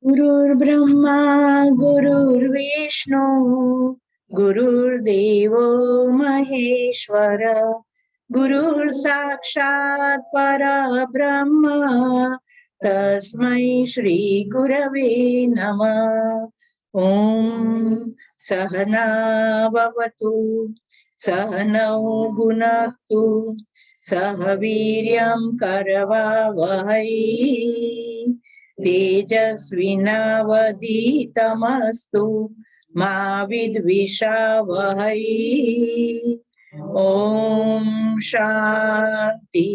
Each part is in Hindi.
गुरुर्ब्रह्मा गुरुर्विष्णु गुरुर्देवो महेश्वर गुरुर्साक्षात् परब्रह्म तस्मै श्री गुरवे नमः। ओम सहना भवतु सहनौ भुनक्तु सह वीर्यं करवावहै तेजस्विनावधीतमस्तु मा विद्विषावहै। ओम शांति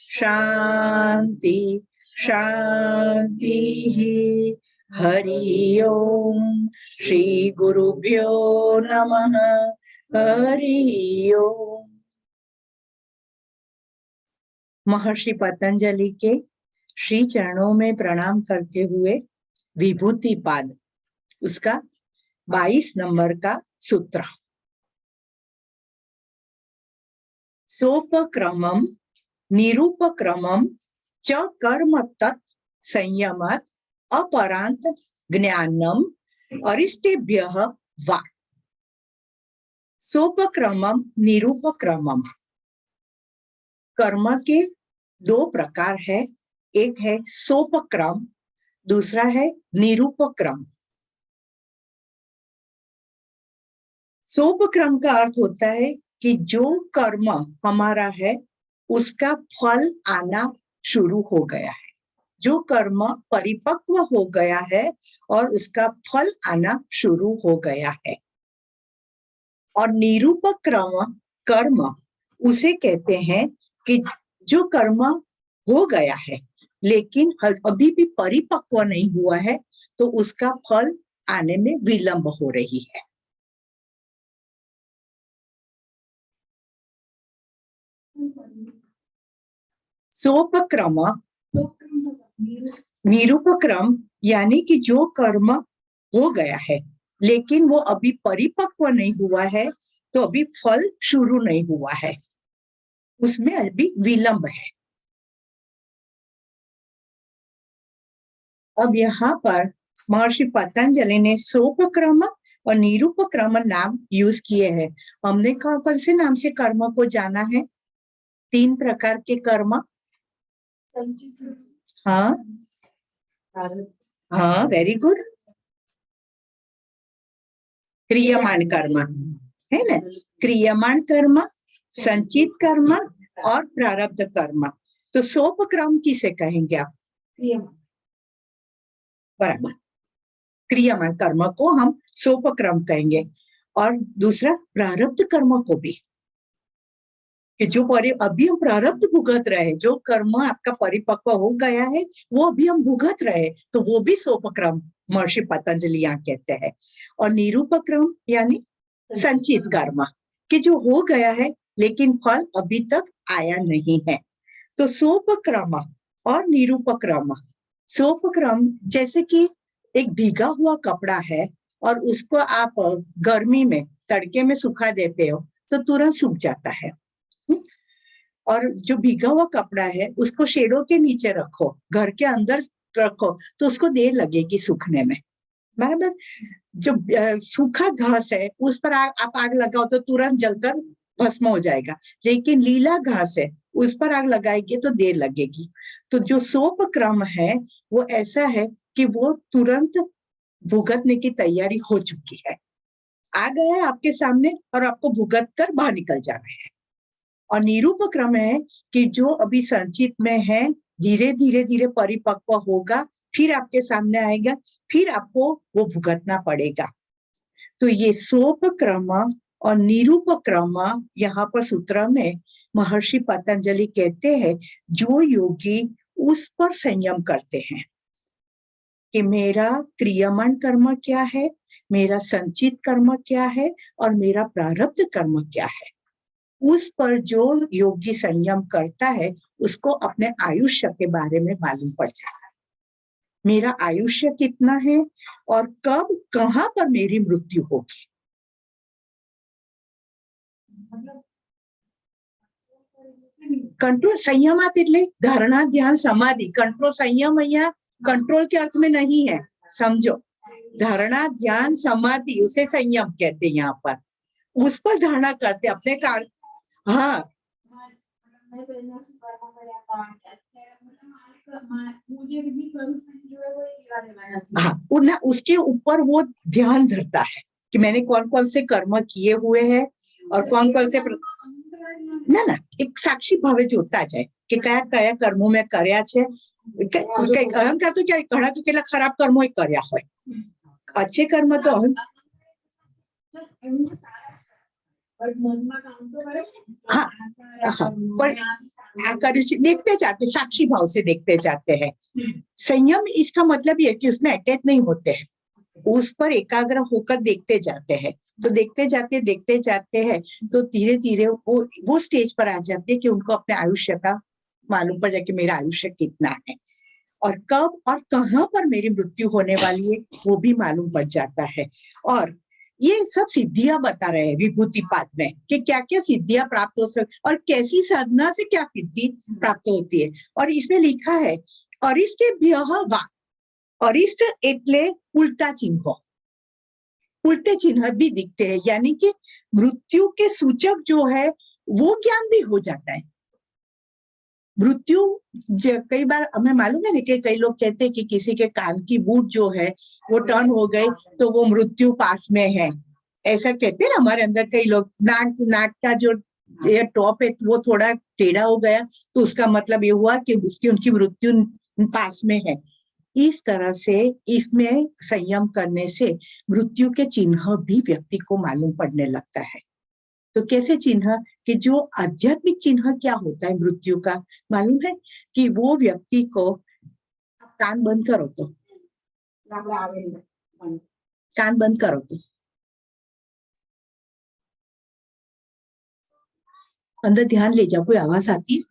शांति शांति। हरि ओम श्री गुरुभ्यो नमः। हरि ओम। महर्षि पतंजलि के श्री चरणों में प्रणाम करते हुए विभूति पाद उसका 22 नंबर का सूत्र। सोपक्रमम निरूपक्रमम च कर्म तत् संयमात् अपरांत ज्ञानम अरिष्टेभ्यः वा। सोपक्रमम निरूपक्रमम, कर्म के दो प्रकार है। एक है सोपक्रम, दूसरा है निरूपक्रम। सोपक्रम का अर्थ होता है कि जो कर्म हमारा है उसका फल आना शुरू हो गया है, जो कर्म परिपक्व हो गया है और उसका फल आना शुरू हो गया है। और निरूपक्रम कर्म उसे कहते हैं कि जो कर्म हो गया है लेकिन अभी भी परिपक्व नहीं हुआ है, तो उसका फल आने में विलंब हो रही है। सोपक्रम निरूपक्रम यानी कि जो कर्म हो गया है लेकिन वो अभी परिपक्व नहीं हुआ है, तो अभी फल शुरू नहीं हुआ है, उसमें अभी विलंब है। अब यहाँ पर महर्षि पतंजलि ने सोपक्रम और निरूपक्रम नाम यूज किए हैं। हमने कौन से नाम से कर्म को जाना है? 3 प्रकार के कर्म। हाँ हाँ, वेरी गुड। क्रियमाण कर्म है ना, क्रियमाण कर्म, संचित कर्म और प्रारब्ध कर्म। तो सोपक्रम किसे कहेंगे आप? बराबर, क्रियमाण कर्म को हम सोपक्रम कहेंगे। और दूसरा प्रारब्ध कर्म को भी, कि जो अभी हम प्रारब्ध भुगत रहे, जो कर्म आपका परिपक्व हो गया है वो अभी हम भुगत रहे, तो वो भी सोपक्रम महर्षि पतंजलि यहाँ कहते हैं। और निरूपक्रम यानी संचित कर्म, कि जो हो गया है लेकिन फल अभी तक आया नहीं है। तो सोपक्रम और निरूपक्रम। सोपक्रम जैसे कि एक भीगा हुआ कपड़ा है और उसको आप गर्मी में तड़के में सुखा देते हो तो तुरंत सूख जाता है। और जो भीगा हुआ कपड़ा है उसको शेडो के नीचे रखो, घर के अंदर रखो, तो उसको देर लगेगी सूखने में, बराबर। जो सूखा घास है उस पर आप आग लगाओ तो तुरंत जलकर भस्म हो जाएगा, लेकिन लीला घास है उस पर आग लगाएगी तो देर लगेगी। तो जो सोपक्रम है वो ऐसा है कि वो तुरंत भुगतने की तैयारी हो चुकी है, आ गया है आपके सामने और आपको भुगत कर बाहर निकल जाना है। और निरूपक्रम है कि जो अभी संचित में है, धीरे धीरे धीरे परिपक्व होगा, फिर आपके सामने आएगा, फिर आपको वो भुगतना पड़ेगा। तो ये सोपक्रम और निरूपक्रम यहाँ पर सूत्र में महर्षि पतंजलि कहते हैं, जो योगी उस पर संयम करते हैं कि मेरा क्रियमाण कर्म क्या है, मेरा संचित कर्म क्या है और मेरा प्रारब्ध कर्म क्या है, उस पर जो योगी संयम करता है उसको अपने आयुष्य के बारे में मालूम पड़ जाता है। मेरा आयुष्य कितना है और कब कहाँ पर मेरी मृत्यु होगी। कंट्रोल संयमात એટલે धारणा ध्यान समाधि। कंट्रोल संयम અહીંયા कंट्रोल के अर्थ में नहीं है, समझो, धारणा ध्यान समाधि उसे संयम कहते हैं यहाँ पर, उस पर धारणा करते अपने कार्य। हाँ हाँ, उसके ऊपर वो ध्यान धरता है कि मैंने कौन कौन से कर्म किए हुए हैं और कौन कौन से ना एक साक्षी भावे જોતા જાય કે કયા કયા કર્મો મેં કર્યા છે, અહંકાર તો ક્યાં ઘણા તો કેટલા ખરાબ કર્મો કર્યા હોય, अच्छे કર્મ તો हाँ पर देखते जाते, साक्षी भाव से देखते जाते हैं। संयम इसका मतलब ये कि उसमें अटैच नहीं होते हैं, उस पर एकाग्र होकर देखते जाते हैं। तो देखते जाते हैं तो धीरे धीरे वो स्टेज पर आ जाते हैं कि उनको अपने आयुष्य का मालूम पड़ जाए कि मेरा आयुष्य कितना है और कब और कहाँ पर मेरी मृत्यु होने वाली है वो भी मालूम पड़ जाता है। और ये सब सिद्धियां बता रहे हैं विभूति पाद में कि क्या क्या सिद्धियां प्राप्त हो सकती और कैसी साधना से क्या सिद्धि प्राप्त होती है। और इसमें लिखा है अरिष्टेभ्यः वा, अरिष्ट एटले उल्टा चिन्ह, उल्टे चिन्ह भी दिखते हैं, यानी कि मृत्यु के सूचक जो है वो ज्ञान भी हो जाता है। मृत्यु कई बार हमें मालूम है ना कि कई लोग कहते हैं कि किसी के कान की बूट जो है वो टर्न हो गई तो वो मृत्यु पास में है, ऐसा कहते हैं ना हमारे अंदर कई लोग। नाक का जो टॉप है वो थोड़ा टेढ़ा हो गया तो उसका मतलब ये हुआ कि उनकी मृत्यु पास में है। इस तरह से इसमें संयम करने से मृत्यु के चिन्ह भी व्यक्ति को मालूम पड़ने लगता है। तो कैसे चिन्ह कि जो आध्यात्मिक चिन्ह क्या होता है मृत्यु का मालूम है कि वो व्यक्ति को, कान बंद करो तो, कान बंद करो तो अंदर ध्यान ले जाओ, कोई आवाज आती है?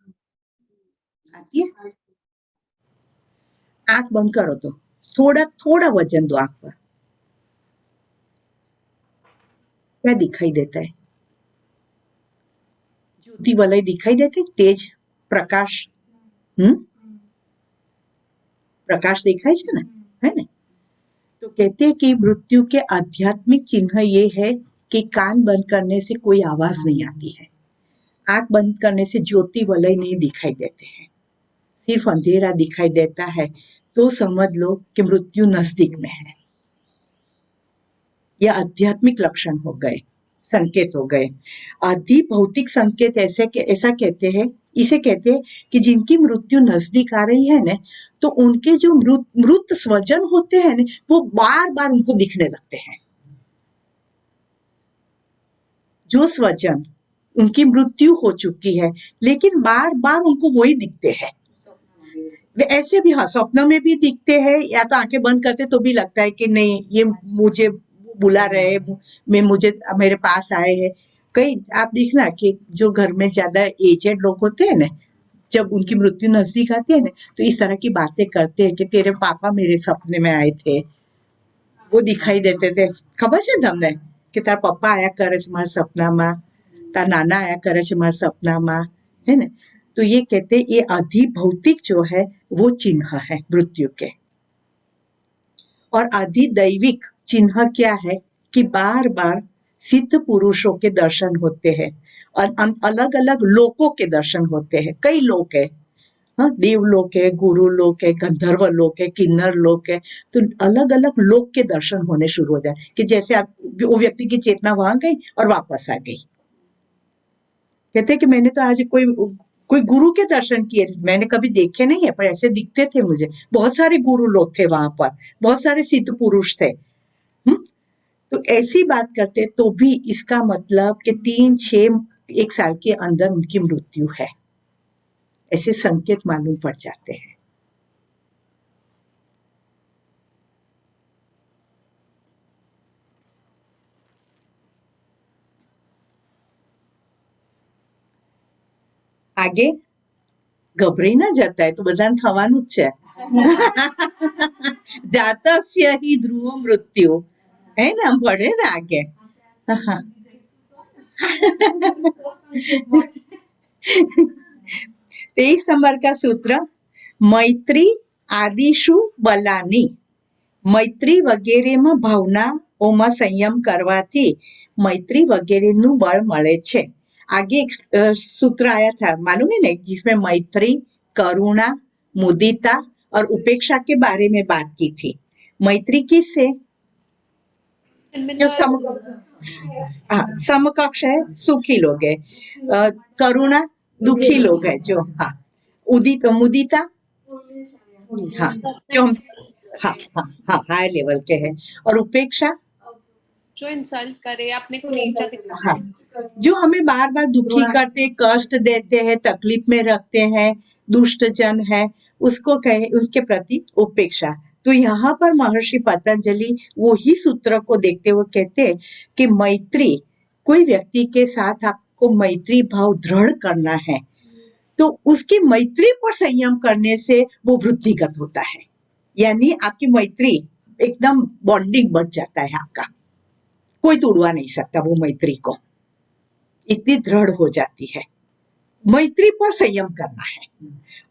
आंख बंद करो तो थोड़ा थोड़ा वजन दो आंख पर, क्या दिखाई देता है? ज्योति वलय दिखाई देते, तेज प्रकाश, प्रकाश दिखाई है ना, है ना? तो कहते हैं कि मृत्यु के आध्यात्मिक चिन्ह ये है कि कान बंद करने से कोई आवाज नहीं आती है, आंख बंद करने से ज्योति वलय नहीं दिखाई देते हैं, सिर्फ अंधेरा दिखाई देता है, तो समझ लो कि मृत्यु नजदीक में है। यह आध्यात्मिक लक्षण हो गए, संकेत हो गए। आदि भौतिक संकेत ऐसा कहते हैं, इसे कहते हैं कि जिनकी मृत्यु नजदीक आ रही है ना, तो उनके जो मृत स्वजन होते हैं ना, वो बार बार उनको दिखने लगते हैं। जो स्वजन उनकी मृत्यु हो चुकी है लेकिन बार बार उनको वही दिखते हैं, वे ऐसे भी हाँ स्वप्न में भी दिखते हैं, या तो आंखें बंद करते तो भी लगता है कि नहीं ये मुझे बुला रहे, मुझे मेरे पास आए हैं। कई आप देखना कि जो घर में ज्यादा एजेड लोग होते हैं ना, जब उनकी मृत्यु नजदीक आती है ना, तो इस तरह की बातें करते हैं कि तेरे पापा मेरे सपने में आए थे, वो दिखाई देते थे, खबर है તમને कि तार पप्पा आया करे છે મારા સપનામાં, तार नाना आया करे છે મારા सपनाમાં, है ना? तो ये कहते हैं ये अधिभौतिक जो है वो चिन्ह है मृत्यु के। और अधिदैविक चिन्ह क्या है कि बार बार सिद्ध पुरुषों के दर्शन होते हैं और अलग अलग लोकों के दर्शन होते हैं, कई लोक है, हाँ, देवलोक है, गुरु लोक है, गंधर्व लोक है, किन्नर लोक है, तो अलग अलग लोक के दर्शन होने शुरू हो जाए कि जैसे आप वो व्यक्ति की चेतना वहां गई और वापस आ गई। कहते कि मैंने तो आज कोई गुरु के दर्शन किए, मैंने कभी देखे नहीं है पर ऐसे दिखते थे मुझे, बहुत सारे गुरु लोग थे वहां पर, बहुत सारे सिद्ध पुरुष थे। तो ऐसी बात करते तो भी इसका मतलब कि 3-6 साल के अंदर उनकी मृत्यु है, ऐसे संकेत मालूम पड़ जाते हैं। आगे ગભરાઈ ના જતા હોય તો બધાને થવાનું જ છે જાતસ્ય हि ध्रुव मृत्यु, है ना? हम पढ़े ना आगे। 23 नंबर का सूत्र, मैत्री आदिशु बलानी મૈત્રી વગેરેમાં ભાવનાઓમાં સંયમ કરવાથી मैत्री वगैरह નું બળ મળે છે. आगे एक सूत्र आया था मालूम है ना, जिसमें मैत्री, करुणा, मुदिता और उपेक्षा के बारे में बात की थी. मैत्री किससे? जो समकक्ष है, सुखी लोग है. करुणा दुखी लोग है जो, हाँ. मुदिता, हाँ, जो हम, हाँ हाँ हाँ हाई लेवल के हैं. और उपेक्षा जो इंसल्ट करे, अपने को नीचा दिखाते हाँ, जो हमें बार बार दुखी करते, कष्ट देते हैं, तकलीफ में रखते हैं, दुष्ट जन है, उसको कहे, उसके प्रति उपेक्षा. तो यहाँ पर महर्षि पतंजलि वही सूत्र को देखते हुए कहते हैं कि मैत्री, कोई व्यक्ति के साथ आपको मैत्री भाव दृढ़ करना है तो उसकी मैत्री पर संयम करने से वो वृद्धिगत होता है. यानी आपकी मैत्री एकदम बॉन्डिंग बढ़ जाता है आपका, कोई तोड़वा नहीं सकता वो मैत्री को, इतनी दृढ़ हो जाती है. मैत्री पर संयम करना है.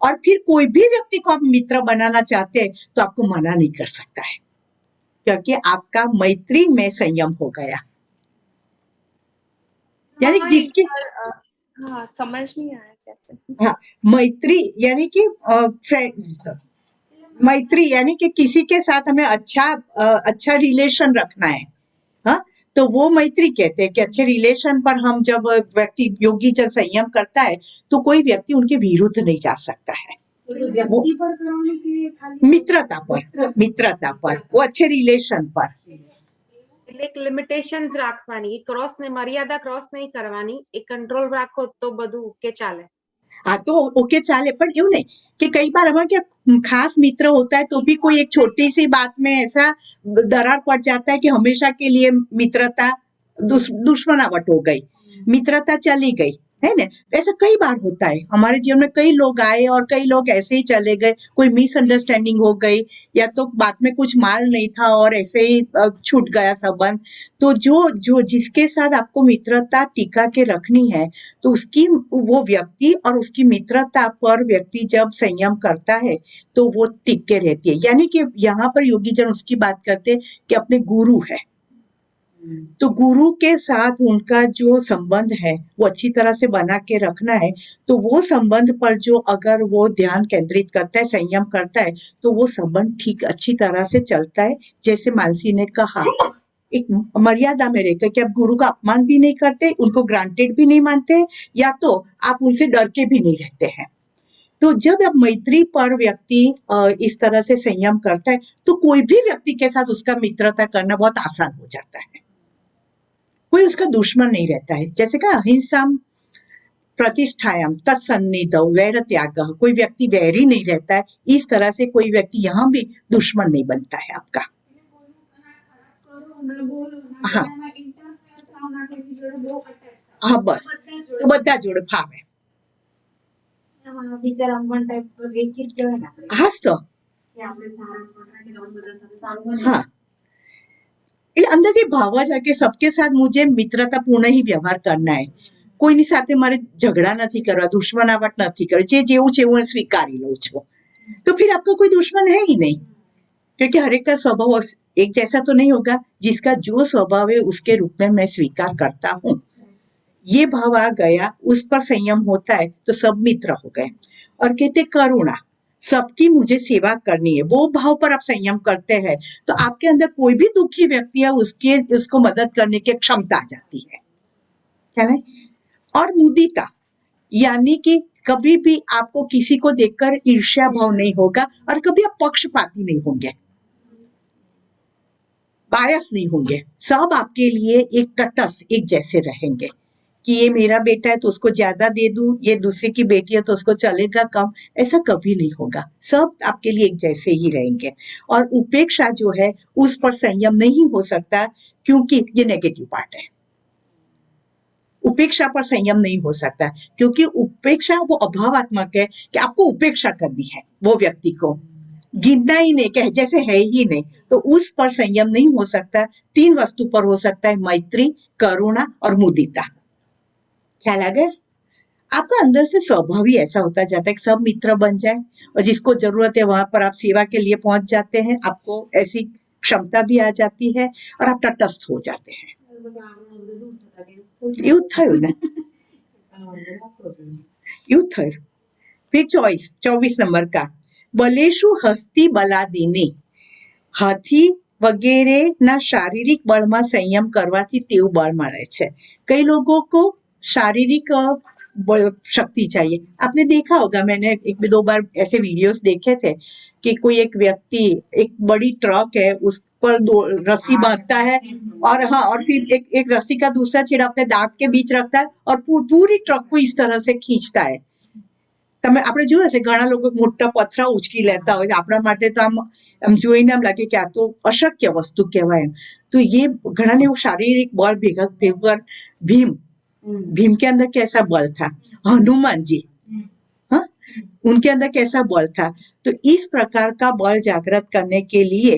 और फिर कोई भी व्यक्ति को आप मित्र बनाना चाहते हैं तो आपको मना नहीं कर सकता है, क्योंकि आपका मैत्री में संयम हो गया. यानी जिसकी हाँ, समझ नहीं आया कैसे. हाँ, मैत्री यानी कि मैत्री यानी कि किसी के साथ हमें अच्छा रिलेशन रखना है. हाँ, तो वो मैत्री कहते हैं कि अच्छे रिलेशन पर हम जब व्यक्ति योगी जन संयम करता है तो कोई व्यक्ति उनके विरुद्ध नहीं जा सकता है. व्यक्ति पर करोगे कि खाली मित्रता पर वो अच्छे रिलेशन पर. એક લિમિટેશન્સ રાખવાની, ક્રોસ ને મર્યાદા ક્રોસ નહીં કરવાની, એક કંટ્રોલ રાખો તો બધું ઓકે ચાલે. हाँ, तो ओके चाले, पर यूं नहीं कि कई बार हमारे क्या खास मित्र होता है तो भी कोई एक छोटी सी बात में ऐसा दरार पड़ जाता है कि हमेशा के लिए मित्रता दुश्मनावट हो गई, मित्रता चली गई, है ना. ऐसा कई बार होता है हमारे जीवन में, कई लोग आए और कई लोग ऐसे ही चले गए, कोई मिसअंडरस्टैंडिंग हो गई या तो बात में कुछ माल नहीं था और ऐसे ही छूट गया संबंध. तो जो जिसके साथ आपको मित्रता टिका के रखनी है तो उसकी वो व्यक्ति और उसकी मित्रता पर व्यक्ति जब संयम करता है तो वो टिक के रहती है. यानी कि यहाँ पर योगी जन उसकी बात करते हैं कि अपने गुरु है तो गुरु के साथ उनका जो संबंध है वो अच्छी तरह से बना के रखना है. तो वो संबंध पर जो अगर वो ध्यान केंद्रित करता है, संयम करता है, तो वो संबंध ठीक अच्छी तरह से चलता है. जैसे मानसी ने कहा, एक मर्यादा में रहकर कि आप गुरु का अपमान भी नहीं करते, उनको ग्रांटेड भी नहीं मानते, या तो आप उनसे डर के भी नहीं रहते हैं. तो जब आप मैत्री पर व्यक्ति इस तरह से संयम करता है तो कोई भी व्यक्ति के साथ उसका मित्रता करना बहुत आसान हो जाता है, कोई उसका दुश्मन नहीं रहता है. जैसे कहा अहिंसा प्रतिष्ठायाम तत्सन्निधौ वैर त्याग, कोई व्यक्ति वैरी नहीं रहता है. इस तरह से कोई व्यक्ति यहाँ भी दुश्मन नहीं बनता है आपका. हाँ हाँ, बस तो બધા જોડે ફાવે. બિચારા મન ટાઈપ પર રેકીસ કહેવાય ને આપણે, હા તો કે આપણે સારા કોન્ટ્રાક્ટ કે બધા સાથે સારું બને. हाँ, એટલે અંદરથી ભાવ જ કે सबके साथ मुझे मित्रतापूर्ण ही व्यवहार करना है, કોઈની સાથે મારે ઝઘડા નથી કરવા, દુશ્મનાવટ નથી કરવી, જે જેવું છે એવું સ્વીકારી લઉં છું. तो फिर आपका कोई दुश्मन है ही नहीं, क्योंकि हर एक का स्वभाव एक जैसा तो नहीं होगा. जिसका जो स्वभाव है उसके रूप में मैं स्वीकार करता हूँ. ये भाव आ गया, उस पर संयम होता है तो सब मित्र हो गए. और कहते करुणा, सबकी मुझे सेवा करनी है, वो भाव पर आप संयम करते हैं तो आपके अंदर कोई भी दुखी व्यक्ति है उसको मदद करने की क्षमता आ जाती है, क्या है. और मुदिता यानी कि कभी भी आपको किसी को देखकर ईर्ष्या भाव नहीं होगा और कभी आप पक्षपाती नहीं होंगे, बायस नहीं होंगे. सब आपके लिए एक तटस्थ एक जैसे रहेंगे कि ये मेरा बेटा है तो उसको ज्यादा दे दूं, ये दूसरे की बेटी है तो उसको चलेगा कम, ऐसा कभी नहीं होगा. सब आपके लिए एक जैसे ही रहेंगे. और उपेक्षा जो है उस पर संयम नहीं हो सकता क्योंकि ये नेगेटिव पार्ट है. उपेक्षा पर संयम नहीं हो सकता क्योंकि उपेक्षा वो अभावात्मक है कि आपको उपेक्षा करनी है, वो व्यक्ति को गिनना ही नहीं, कह जैसे है ही नहीं, तो उस पर संयम नहीं हो सकता. 3 वस्तु पर हो सकता है, मैत्री, करुणा और मुदिता. ख्याल आ गया. आपका अंदर से स्वभाव ही ऐसा होता जाता है कि सब मित्र बन जाए और जिसको जरूरत है वहां पर आप सेवा के लिए पहुंच जाते हैं. आपको ऐसी क्षमता भी आ जाती है और आप तटस्थ हो जाते हैं। એવું થયું ને એવું થયું। फिर 24 नंबर का બલેશુ હસ્તી બલાદીની હાથી વગેરેના શારીરિક બળમાં સંયમ કરવાથી તેવું બળ મળે છે। कई लोगों को शारीरिक शक्ति चाहिए। आपने देखा होगा, मैंने एक दो बार ऐसे वीडियोस देखे थे कि कोई एक व्यक्ति एक बड़ी ट्रक है, उस पर रस्सी बांधता है और हाँ, और फिर एक रस्सी का दूसरा छेड़ा अपने दांत के बीच रखता है और पूरी ट्रक को इस तरह से खींचता है। તમે આપણે જોયું હશે ઘણા લોકો મોટા પથરા ઉચકી લેતા હોય, આપણા માટે તો આમ જોઈને એમ લાગે કે આ તો અશક્ય વસ્તુ કહેવાય એમ। તો ये ઘણાને એવું શારીરિક બળ ભેગા भीम के अंदर कैसा बल था, हनुमान जी, हाँ, उनके अंदर कैसा बल था। तो इस प्रकार का बल जागृत करने के लिए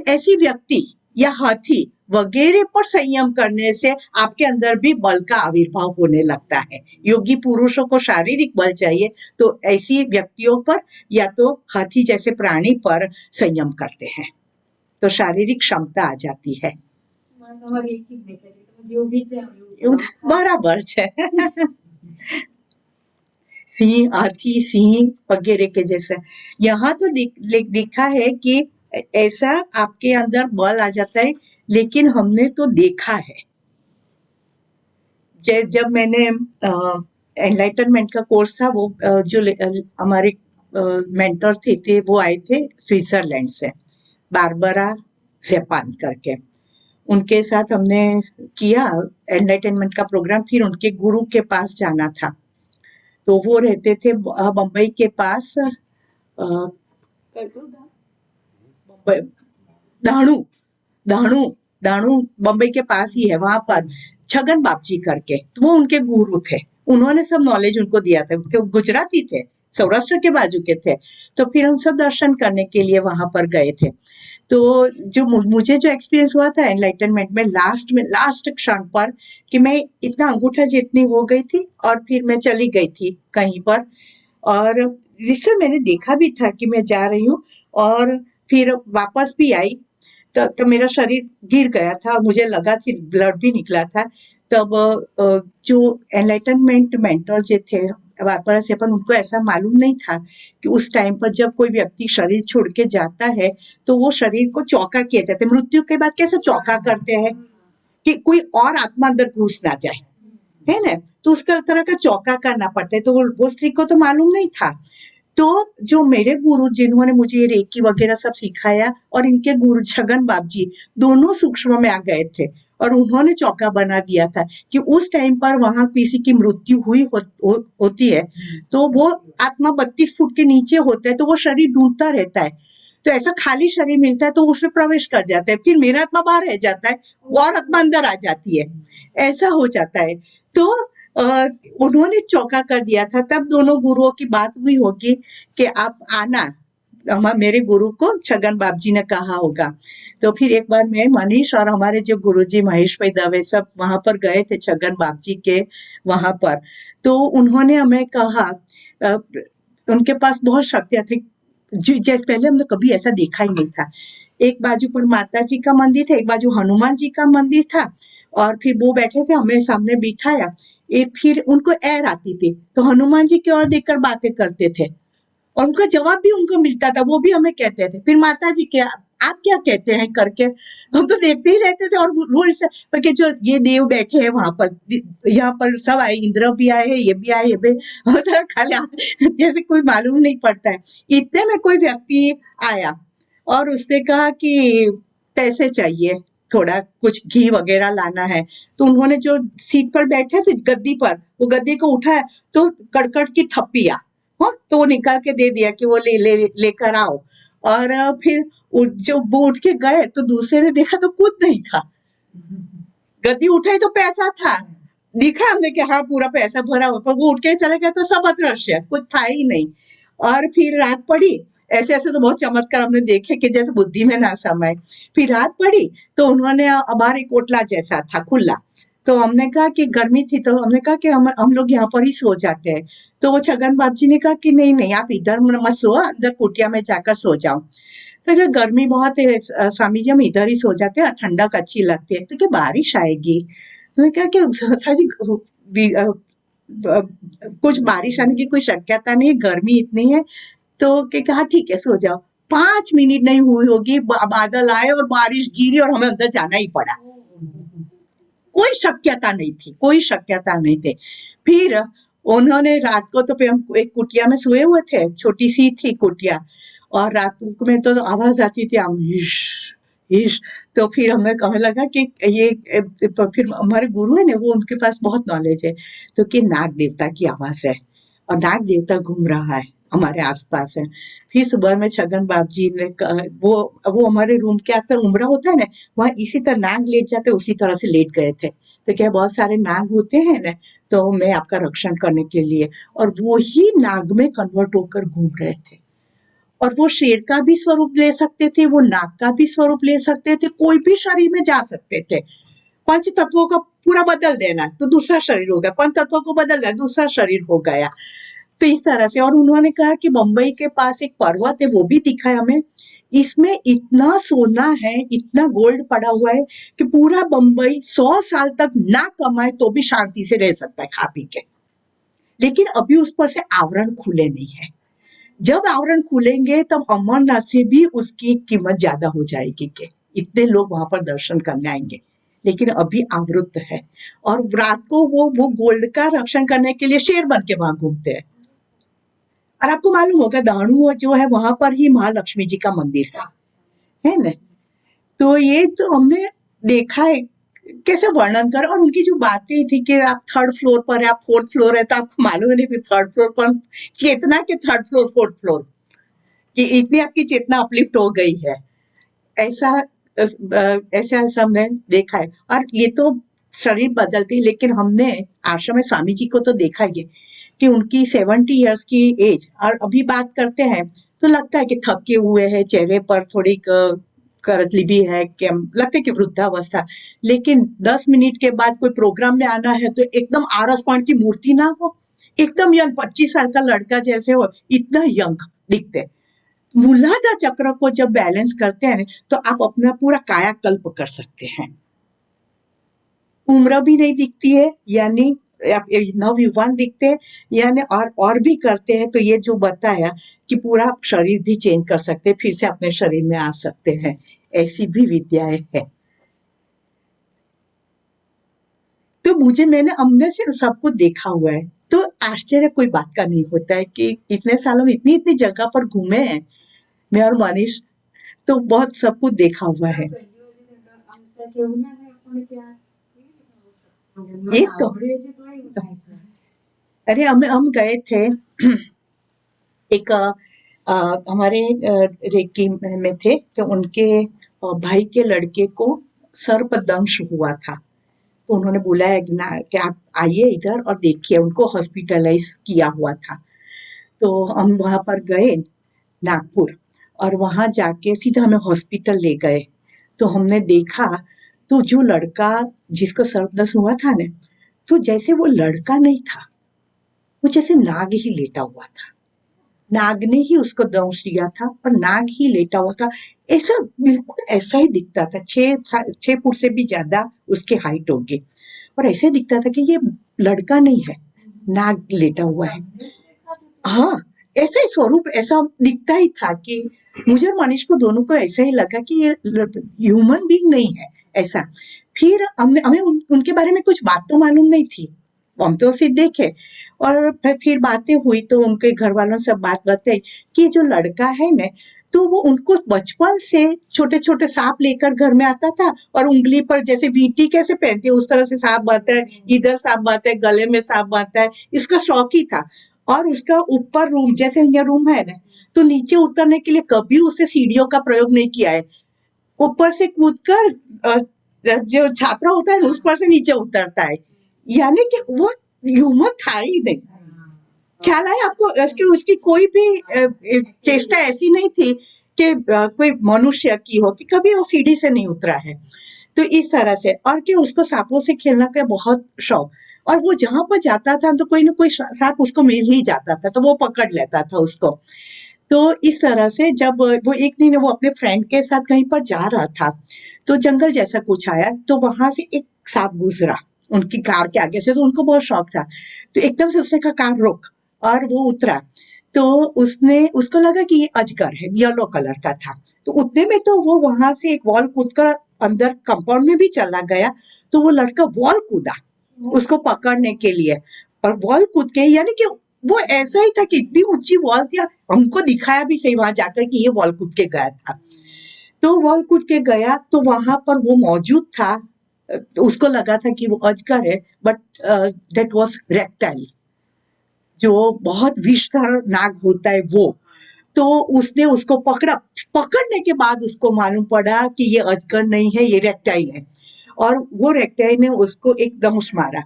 ऐसी व्यक्ति या हाथी वगैरह पर संयम करने से आपके अंदर भी बल का आविर्भाव होने लगता है। योगी पुरुषों को शारीरिक बल चाहिए तो ऐसी व्यक्तियों पर या तो हाथी जैसे प्राणी पर संयम करते हैं तो शारीरिक क्षमता आ जाती है। बराबर है। सिंह, हाथी, सिंह वगैरह के जैसा यहाँ तो लिखा है कि ऐसा आपके अंदर बल आ जाता है, लेकिन हमने तो देखा है। जब मैंने एनलाइटनमेंट का कोर्स था, वो जो हमारे मेंटर थे वो आए थे स्विट्जरलैंड से, बारबरा ज़ेपान करके, उनके साथ हमने किया एनलाइटनमेंट का प्रोग्राम। फिर उनके गुरु के पास जाना था, तो वो रहते थे बम्बई के पास, दाणू बम्बई के पास ही है, वहां पर छगन बापजी करके, तो वो उनके गुरु थे। उन्होंने सब नॉलेज उनको दिया था, क्योंकि गुजराती थे, सौराष्ट्र के बाजू के थे। तो फिर हम सब दर्शन करने के लिए वहां पर गए थे। तो जो मुझे जो एक्सपीरियंस हुआ था एनलाइटनमेंट में लास्ट क्षण पर कि मैं इतना अंगूठा जितनी हो गई थी और फिर मैं चली गई थी कहीं पर, और जिससे मैंने देखा भी था कि मैं जा रही हूँ, और फिर वापस भी आई तो मेरा शरीर गिर गया था और मुझे लगा कि ब्लड भी निकला था। तब जो एनलाइटनमेंट मेंटर जो थे बारबरा ज़ेपान, उनको ऐसा मालूम नहीं था कि उस टाइम पर जब कोई व्यक्ति शरीर छोड़ के जाता है तो वो शरीर को चौका किया जाता है। मृत्यु के बाद कैसे चौका करते हैं कि कोई और आत्मा अंदर घुस ना जाए, है ना, तो उसका तरह का चौका करना पड़ता है। तो वो स्त्री को तो मालूम नहीं था। तो जो मेरे गुरु जिन्होंने मुझे ये रेकी वगैरह सब सिखाया, और इनके गुरु छगन बापजी दोनों सूक्ष्म में आ गए थे और उन्होंने चौका बना दिया था कि उस टाइम पर वहां किसी की मृत्यु हुई होती है तो वो आत्मा 32 फुट के नीचे होता है, तो वो शरीर डूबता रहता है। तो ऐसा खाली शरीर मिलता है तो उसमें प्रवेश कर जाता है, फिर मेरा आत्मा बाहर रह जाता है, और आत्मा अंदर आ जाती है, ऐसा हो जाता है। तो उन्होंने चौका कर दिया था। तब दोनों गुरुओं की बात हुई होगी कि आप आना, मेरे गुरु को छगन बापजी ने कहा होगा। तो फिर एक बार मैं, मनीष और हमारे जो गुरुजी महेश भाई दवे सब वहां पर गए थे छगन बापजी के वहां पर। तो उन्होंने हमें कहा, उनके पास बहुत शक्तियां थी, जैसे पहले हमने कभी ऐसा देखा ही नहीं था। एक बाजू पर माता जी का मंदिर था, एक बाजू हनुमान जी का मंदिर था, और फिर वो बैठे थे, हमें सामने बिठाया। फिर उनको एर आती थी तो हनुमान जी की ओर देखकर बातें करते थे और उनका जवाब भी उनको मिलता था, वो भी हमें कहते थे। फिर माता जी के आप क्या कहते हैं करके हम तो देखते ही रहते थे। और वो कि जो ये देव बैठे हैं वहां पर, यहाँ पर सब आए, इंद्र भी आए हैं, ये भी आए, ये भी, खाली जैसे कोई मालूम नहीं पड़ता है। इतने में कोई व्यक्ति आया और उसने कहा कि पैसे चाहिए, थोड़ा कुछ घी वगैरह लाना है। तो उन्होंने जो सीट पर बैठे थे गद्दी पर, वो गद्दी को उठाया तो कड़कड़ की थप्पिया, हाँ, तो वो निकाल के दे दिया कि वो लेकर आओ। और फिर जो वो उठ के गए तो दूसरे ने देखा तो कुछ नहीं था, गद्दी उठाई तो पैसा था, दिखा हमने कि हाँ पूरा पैसा भरा हुआ, पर वो उठ के चले गए तो सब अदृश्य, कुछ था ही नहीं। और फिर रात पड़ी, ऐसे ऐसे तो बहुत चमत्कार हमने देखे कि जैसे बुद्धि में ना समाये। फिर रात पड़ी तो उन्होंने, हमारे कोटला जैसा था खुला, तो हमने कहा कि गर्मी थी तो हमने कहा कि हम लोग यहाँ पर ही सो जाते हैं। तो वो छगन बापजी ने कहा कि नहीं नहीं, आप इधर मत सो, अंदर कुटिया में जाकर सो जाओ। तो क्या गर्मी बहुत है, स्वामी जी हम इधर ही सो जाते हैं, ठंडक अच्छी लगती है। तो क्या बारिश आएगी? तो मैं क्या कि साजी कुछ बारिश आने की कोई शक्यता नहीं, गर्मी इतनी है। तो क्या कहा ठीक है सो जाओ। 5 मिनट नहीं हुई होगी, बादल आए और बारिश गिरी और हमें अंदर जाना ही पड़ा। कोई शक्यता नहीं थी, कोई शक्यता नहीं थी। फिर उन्होंने रात को तो फिर हम एक कुटिया में सोए हुए थे, छोटी सी थी कुटिया, और रात में तो आवाज आती थी हम हिश हिश। तो फिर हमें लगा कि ये फिर हमारे गुरु है ना, वो उनके पास बहुत नॉलेज है, तो कि नाग देवता की आवाज है और नाग देवता घूम रहा है हमारे आसपास है। फिर सुबह में छगन बाप जी ने वो हमारे रूम के आसपास उमरा होता है ना, वहाँ इसी तरह नाग लेट जाते उसी तरह से लेट गए थे। तो क्या बहुत सारे नाग होते हैं ना, तो मैं आपका रक्षण करने के लिए, और वो ही नाग में कन्वर्ट होकर घूम रहे थे। और वो शेर का भी स्वरूप ले सकते थे, वो नाग का भी स्वरूप ले सकते थे, कोई भी शरीर में जा सकते थे। पंच तत्वों का पूरा बदल देना तो दूसरा शरीर हो गया, पंच तत्वों को बदल दिया दूसरा शरीर हो गया। तो इस तरह से, और उन्होंने कहा कि मुंबई के पास एक पर्वत है, वो भी दिखा है हमें, इसमें इतना सोना है, इतना गोल्ड पड़ा हुआ है कि पूरा मुंबई 100 साल तक ना कमाए तो भी शांति से रह सकता है खा पी के। लेकिन अभी उस पर से आवरण खुले नहीं है। जब आवरण खुलेंगे तब अमरनाथ से भी उसकी कीमत ज्यादा हो जाएगी के इतने लोग वहां पर दर्शन करने आएंगे। लेकिन अभी आवृत है, और रात को वो गोल्ड का रक्षण करने के लिए शेर बन के वहां घूमते हैं। और आपको मालूम होगा दाणु जो है वहां पर ही महालक्ष्मी जी का मंदिर है ना। तो ये तो हमने देखा है, कैसे वर्णन कर। और उनकी जो बातें थी कि आप 3rd फ्लोर पर है, आप 4th फ्लोर है, तो आपको मालूम है नहीं फिर 3rd फ्लोर पर चेतना के 3rd फ्लोर 4th फ्लोर कि इतनी आपकी चेतना अपलिफ्ट हो गई है। ऐसा ऐसा हमने देखा है। और ये तो शरीर बदलती, लेकिन हमने आश्रम में स्वामी जी को तो देखा ही है कि उनकी 70 इयर्स की एज, और अभी बात करते हैं तो लगता है कि थके हुए हैं, चेहरे पर थोड़ी करतली भी है, कि लगता है कि वृद्धावस्था। लेकिन 10 मिनट के बाद कोई प्रोग्राम में आना है तो एकदम आरस पॉइंट की मूर्ति ना हो, एकदम यंग 25 साल का लड़का जैसे हो, इतना यंग दिखते। मूलाधार चक्र को जब बैलेंस करते हैं तो आप अपना पूरा कायाकल्प कर सकते हैं। उम्र भी नहीं दिखती है, यानी आप नवयुवान दिखते हैं, यानी और भी करते हैं। तो ये जो बताया कि पूरा शरीर भी चेंज कर सकते हैं, फिर से अपने शरीर में आ सकते हैं, ऐसी भी विद्याएं हैं। तो मैंने हमने से सबको देखा हुआ है, तो आश्चर्य कोई बात का नहीं होता है कि इतने सालों में इतनी इतनी जगह पर घूमे हैं मैं और मनीष, तो बहुत सब कुछ देखा हुआ है। ये तो अरे हम गए थे एक हमारे रेकी में थे, तो उनके भाई के लड़के को सर्पदंश हुआ था। तो उन्होंने बुलाया कि आप आइए इधर और देखिए, उनको हॉस्पिटलाइज किया हुआ था। तो हम वहां पर गए नागपुर, और वहां जाके सीधा हमें हॉस्पिटल ले गए। तो हमने देखा तो जो लड़का जिसको सर्पदंश हुआ था ना, तो जैसे वो लड़का नहीं था, वो जैसे नाग ही लेटा हुआ था। नाग ने ही उसको दंश दिया था और नाग ही लेटा हुआ था। ऐसा बिल्कुल ऐसा ही दिखता था, 6 फुट से भी ज्यादा उसकी हाइट होगी, और ऐसे दिखता था कि ये लड़का नहीं है, नाग लेटा हुआ है। हाँ, ऐसा ही स्वरूप ऐसा दिखता ही था कि मुझे और मनीष को दोनों को ऐसा ही लगा कि ये ह्यूमन बीइंग नहीं है ऐसा। फिर हमें उनके बारे में कुछ बात तो मालूम नहीं थी, हम तो सिर्फ देखे। और फिर बातें हुई तो उनके घर वालों से बात बताई कि जो लड़का है ना, तो वो उनको बचपन से छोटे छोटे सांप लेकर घर में आता था, और उंगली पर जैसे बीटी कैसे पहनती है उस तरह से सांप बांधता है, इधर सांप बांधता है, गले में सांप बांधता है, इसका शौक ही था। और उसका ऊपर रूम, जैसे यहाँ रूम है ना, तो नीचे उतरने के लिए कभी उससे सीढ़ियों का प्रयोग नहीं किया है। ऊपर से कूदकर जो छापरा होता है उस पर से नीचे उतरता है, यानी कि वो ह्यूमन था ही नहीं। ख्याल है आपको? उसकी कोई भी चेष्टा ऐसी नहीं थी कि कोई मनुष्य की हो, कि कभी वो सीढ़ी से नहीं उतरा है। तो इस तरह से, और कि उसको सांपों से खेलने का बहुत शौक, और वो जहां पर जाता था तो कोई ना कोई सांप उसको मिल ही जाता था, तो वो पकड़ लेता था उसको। तो इस तरह से जब वो एक दिन वो अपने फ्रेंड के साथ कहीं पर जा रहा था, तो जंगल जैसा कुछ आया, तो वहां से एक सांप गुजरा उनकी कार के आगे से, तो उनको बहुत शौक था, तो एकदम से उसने कहा कार रोक, और वो उतरा। तो उसको लगा कि ये अजगर है, येलो कलर का था, तो उतने में तो वो वहां से एक वॉल कूदकर अंदर कंपाउंड में भी चला गया। तो वो लड़का वॉल कूदा उसको पकड़ने के लिए, और वॉल कूद के, यानी कि वो ऐसा ही था कि इतनी ऊंची वॉल थी, हमको दिखाया भी सही वहां जाकर कि ये वॉल कूद के गया था। तो वॉल कूद के गया, तो वहां पर वो मौजूद था, तो उसको लगा था कि वो अजगर है, बट दैट वाज रेप्टाइल, जो बहुत विषधर नाग होता है वो। तो उसने उसको पकड़ा, पकड़ने के बाद उसको मालूम पड़ा कि ये अजगर नहीं है, ये रेप्टाइल है, और वो रेप्टाइल ने उसको एक दंश मारा।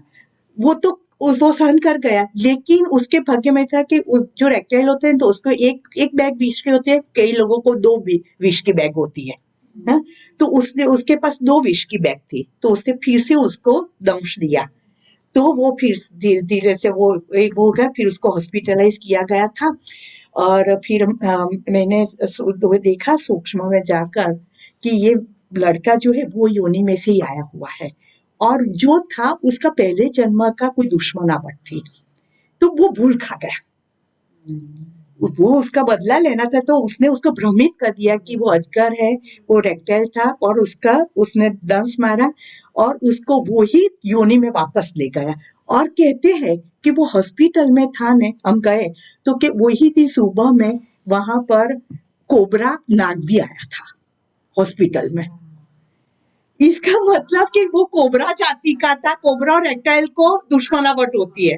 वो तो वो सहन कर गया, लेकिन उसके भाग्य में था कि जो रेप्टाइल होते हैं तो उसको एक बैग विष के होते हैं, कई लोगों को दो विष की बैग होती है। हाँ? तो उसके पास 2 विष की बैग थी, तो उसने फिर से उसको दंश दिया। तो वो फिर धीरे धीरे से वो एक हो गया, फिर उसको हॉस्पिटलाइज किया गया था। और फिर मैंने देखा सूक्ष्म में जाकर कि ये लड़का जो है वो योनि में से ही आया हुआ है, और जो था उसका पहले जन्म का कोई दुश्मनावट थी, तो वो भूल खा गया, वो उसका बदला लेना था, तो उसने उसको भ्रमित कर दिया कि वो अजगर है, वो रेप्टाइल था, और उसने दंश मारा और उसको वो ही योनि में वापस ले गया। और कहते हैं कि वो हॉस्पिटल में था ने, हम गए तो कि वही दिन सुबह में वहां पर कोबरा नाग भी आया था हॉस्पिटल में। इसका मतलब कि वो कोबरा जाति का था, कोबरा और रेप्टाइल को दुश्मनावट होती है,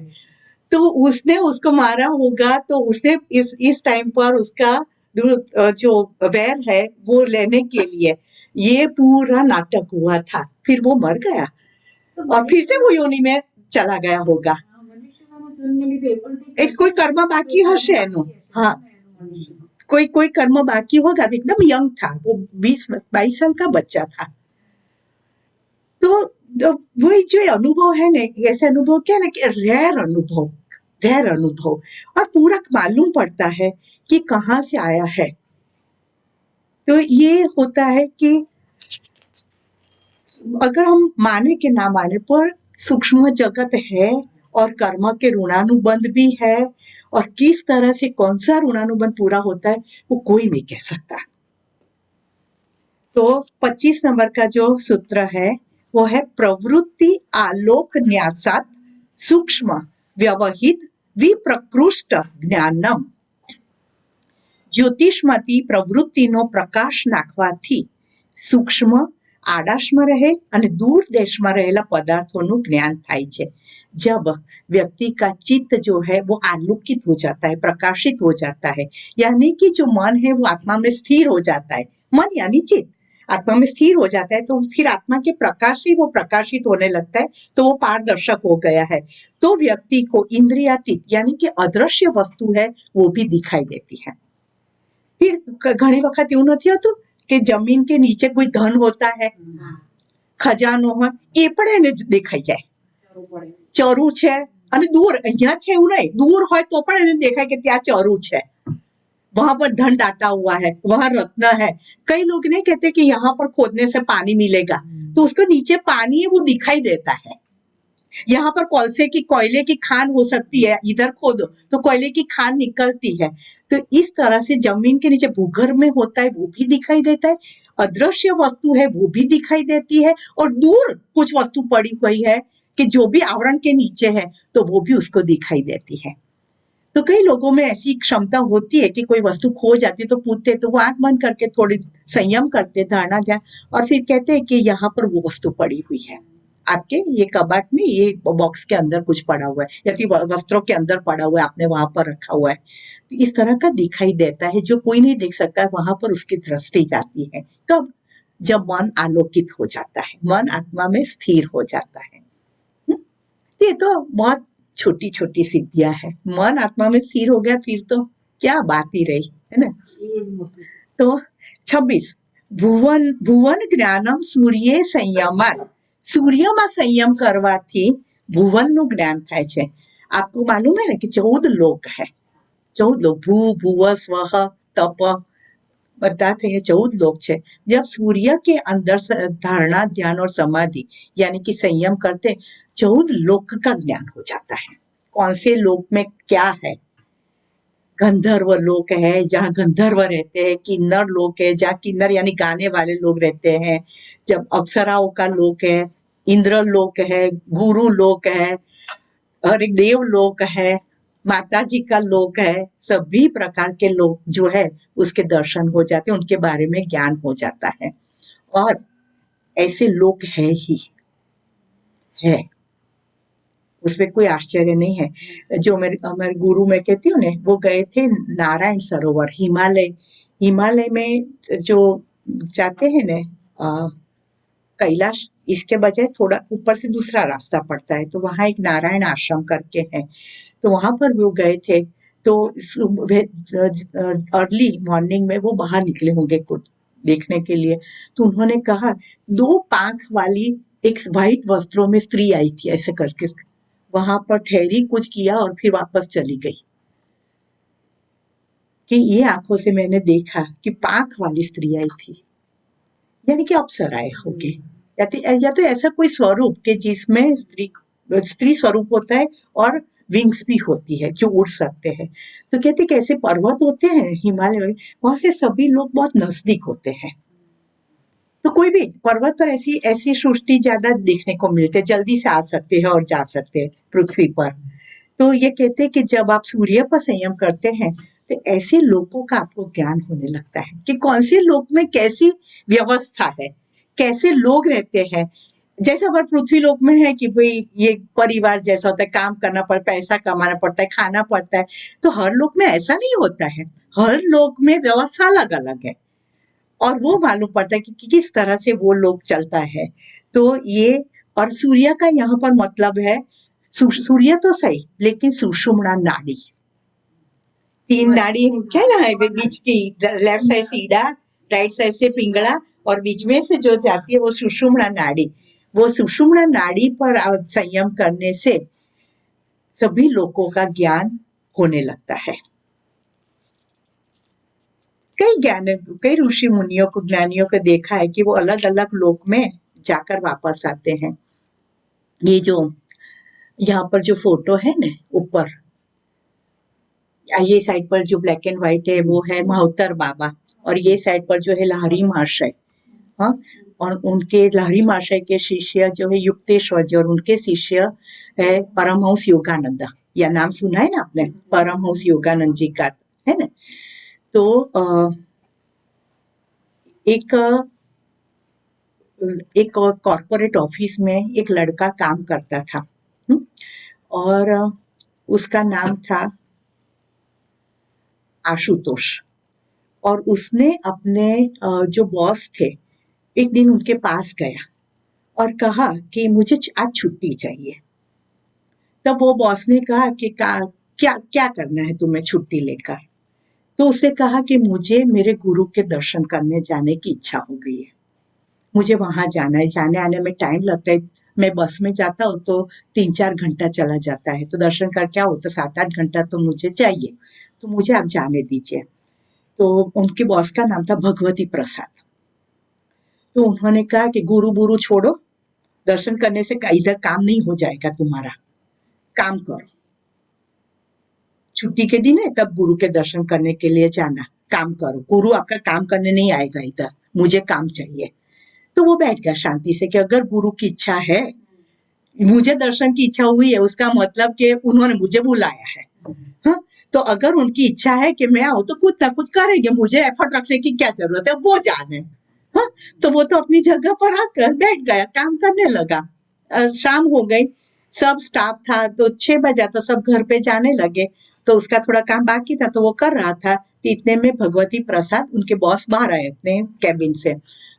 तो उसने उसको मारा होगा, तो उसने इस टाइम पर उसका जो वैर है वो लेने के लिए ये पूरा नाटक हुआ था। फिर वो मर गया और फिर से वो योनि में चला गया होगा। एक कोई कर्म बाकी हशे एनु, हाँ, कोई कर्म बाकी होगा। एकदम यंग था वो, 20-22 साल का बच्चा था। तो वही जो अनुभव है ना, ऐसे अनुभव क्या है ना कि रेयर अनुभव, और पूरा मालूम पड़ता है कि कहाँ से आया है। तो ये होता है कि अगर हम माने कि ना माने, पर सूक्ष्म जगत है और कर्म के ऋणानुबंध भी है, और किस तरह से कौन सा ऋणानुबंध पूरा होता है वो कोई नहीं कह सकता। तो 25 नंबर का जो सूत्र है वो है प्रवृत्ति आलोक न्यासात सूक्ष्म व्यवहित विप्रकृष्ट જ્ઞાનમ। જ્યોતિષમાંથી પ્રવૃત્તિનો પ્રકાશ નાખવાથી સૂક્ષ્મ આડાશમાં રહે અને दूर देशમાં રહેલા પદાर्थોનું જ્ઞાન થાય છે। जब व्यक्ति का चित्त जो है वो आलोकित हो जाता है, प्रकाशित हो जाता है, यानी कि जो मन है वो आत्मा में स्थिर हो जाता है। मन यानी चित्त आत्मा में स्थिर हो जाता है, तो फिर आत्मा के प्रकाश ही वो प्रकाशित होने लगता है, तो वो पारदर्शक हो गया है। तो व्यक्ति को इंद्रियातीत यानी कि अदृश्य वस्तु है वो भी दिखाई देती है। फिर घणी वखत એવું નથી હોતું કે જમીન કે નીચે કોઈ ધન હોता है, ખજાનો હોય, એ પણ એને દેખાઈ જાય, ચરુ છે અને દૂર અહીંયા છે એવું નહીં, દૂર હોય તો પણ એને દેખાય કે ત્યાં ચરુ છે, वहां पर धन डाटा हुआ है, वहां रत्न है। कई लोग नहीं कहते कि यहाँ पर खोदने से पानी मिलेगा, तो उसको नीचे पानी है वो दिखाई देता है। यहाँ पर कोयले की खान हो सकती है, इधर खोदो तो कोयले की खान निकलती है। तो इस तरह से जमीन के नीचे भूगर्भ में होता है वो भी दिखाई देता है, अदृश्य वस्तु है वो भी दिखाई देती है, और दूर कुछ वस्तु पड़ी हुई है कि जो भी आवरण के नीचे है तो वो भी उसको दिखाई देती है। तो कई लोगों में ऐसी क्षमता होती है कि कोई वस्तु खो जाती है तो पूछते, तो वो आंख बंद करके थोड़ी संयम करते, धारणा ध्यान, और फिर कहते हैं कि यहाँ पर वो वस्तु पड़ी हुई है, आपके ये कबाट में, ये बॉक्स के अंदर कुछ पड़ा हुआ है, या फिर वस्त्रों के अंदर पड़ा हुआ है, आपने वहां पर रखा हुआ है। तो इस तरह का दिखाई देता है, जो कोई नहीं देख सकता, वहां पर उसकी दृष्टि जाती है। कब? जब मन आलोकित हो जाता है, मन आत्मा में स्थिर हो जाता है। ये तो बहुत छोटी छोटी सिद्धियां है। मन आत्मा में स्थिर हो गया फिर तो क्या बात ही रही, है ना। तो 26 ભુવન જ્ઞાનમ સૂર્યે સંયમન। सूर्यમાં संयम करवाથી ભુવનનું જ્ઞાન થાય છે। आपको मालूम है ना कि 14 लोक है, 14 લોક ભૂ ભુવ સ્વહ તપ બધા થઈ 14 लोक છે. जब सूर्य के अंदर धारणा ध्यान और समाधि यानी कि संयम करते 14 लोक का ज्ञान हो जाता है. कौन से लोक में क्या है? गंधर्व लोक है जहाँ गंधर्व रहते हैं, किन्नर लोक है जहाँ किन्नर यानी गाने वाले लोग रहते हैं, जब अप्सराओं का लोक है, इंद्र लोक है, गुरु लोक है और एक देव लोक है, माता जी का लोक है. सभी प्रकार के लोक जो है उसके दर्शन हो जाते हैं, उनके बारे में ज्ञान हो जाता है. और ऐसे लोक है ही है, उसमें कोई आश्चर्य नहीं है. जो हमारे गुरु मैं कहती हूँ ना, वो गए थे नारायण सरोवर, हिमालय में जो जाते हैं ना कैलाश, इसके बजाय थोड़ा ऊपर से दूसरा रास्ता पड़ता है, तो वहाँ एक नारायण आश्रम करके है, तो वहां पर वो गए थे. तो अर्ली मॉर्निंग में वो बाहर निकले होंगे कुछ देखने के लिए, तो उन्होंने कहा 2 पांख वाली एक व्हाइट वस्त्रों में स्त्री आई थी, ऐसे करके वहां पर ठहरी, कुछ किया और फिर वापस चली गई. कि ये आंखों से मैंने देखा कि पांख वाली स्त्री आई थी, यानी कि अप्सराएं होगी, या तो ऐसा कोई स्वरूप के जिसमें स्त्री स्वरूप होता है और विंग्स भी होती है जो उड़ सकते हैं. तो कहते कैसे पर्वत होते हैं हिमालय में, वहां से सभी लोग बहुत नजदीक होते हैं. तो कोई भी पर्वत पर ऐसी सृष्टि ज्यादा देखने को मिलते हैं, जल्दी से आ सकते हैं और जा सकते हैं पृथ्वी पर. तो ये कहते हैं कि जब आप सूर्य पर संयम करते हैं तो ऐसे लोगों का आपको ज्ञान होने लगता है कि कौन से लोक में कैसी व्यवस्था है, कैसे लोग रहते हैं. जैसे हमारे पृथ्वी लोक में है कि भाई ये परिवार जैसा होता है, काम करना पड़ता है, पैसा कमाना पड़ता है, खाना पड़ता है. तो हर लोक में ऐसा नहीं होता है, हर लोक में व्यवस्था अलग अलग है और वो मालूम पड़ता है कि किस तरह से वो लोग चलता है. तो ये और सूर्य का यहाँ पर मतलब है, सूर्य तो सही लेकिन सुषुम्ना नाड़ी, 3 नाड़ी क्या ना है, बीच की लेफ्ट साइड से ईड़ा, राइट साइड से पिंगला और बीच में से जो जाती है वो सुषुम्ना नाड़ी. वो सुषुम्ना नाड़ी पर संयम करने से सभी लोगों का ज्ञान होने लगता है. कई ऋषि मुनियों को, ज्ञानियों को देखा है कि वो अलग अलग लोक में जाकर वापस आते हैं. ये जो यहाँ पर जो फोटो है ना ऊपर, ये साइड पर जो ब्लैक एंड व्हाइट है वो है महाउत्तर बाबा, और ये साइड पर जो है लाहरी महाशय. हाँ, और उनके लाहरी महाशय के शिष्य जो है युक्तेश्वर जी, और उनके शिष्य है परमहंस योगानंद. या नाम सुना है ना आपने, परमहंस योगानंद जी का, है ना. तो एक कॉर्पोरेट ऑफिस में एक लड़का काम करता था, और उसका नाम था आशुतोष. और उसने अपने जो बॉस थे, एक दिन उनके पास गया और कहा कि मुझे आज छुट्टी चाहिए. तब वो बॉस ने कहा कि क्या करना है तुम्हें छुट्टी लेकर. तो उसे कहा कि मुझे मेरे गुरु के दर्शन करने जाने की इच्छा हो गई है, मुझे वहां जाना है, जाने आने में टाइम लगता है, मैं बस में जाता हूँ तो 3-4 घंटा चला जाता है, तो दर्शन कर क्या हो तो 7-8 घंटा तो मुझे चाहिए, तो मुझे आप जाने दीजिए. तो उनके बॉस का नाम था भगवती प्रसाद. तो उन्होंने कहा कि गुरु छोड़ो, दर्शन करने से इधर काम नहीं हो जाएगा तुम्हारा, काम करो, छुट्टी के दिन है तब गुरु के दर्शन करने के लिए जाना, काम करो, गुरु आपका काम करने नहीं आएगा इधर, मुझे काम चाहिए. तो वो बैठ गया शांति से कि अगर गुरु की इच्छा है, मुझे दर्शन की इच्छा हुई है, उसका मतलब कि उन्होंने मुझे बुलाया है. हाँ, तो अगर उनकी इच्छा है कि मैं आऊं तो कुछ ना कुछ करेंगे, मुझे एफर्ट रखने की क्या जरूरत है, वो जाने. हाँ, तो वो तो अपनी जगह पर आकर बैठ गया, काम करने लगा. शाम हो गई, सब स्टाफ था, तो 6 बजा तो सब घर पे जाने लगे, तो उसका थोड़ा काम बाकी था तो वो कर रहा था. तो इतने में भगवती प्रसाद, उनके बॉस, बाहर आए अपने कैबिन से.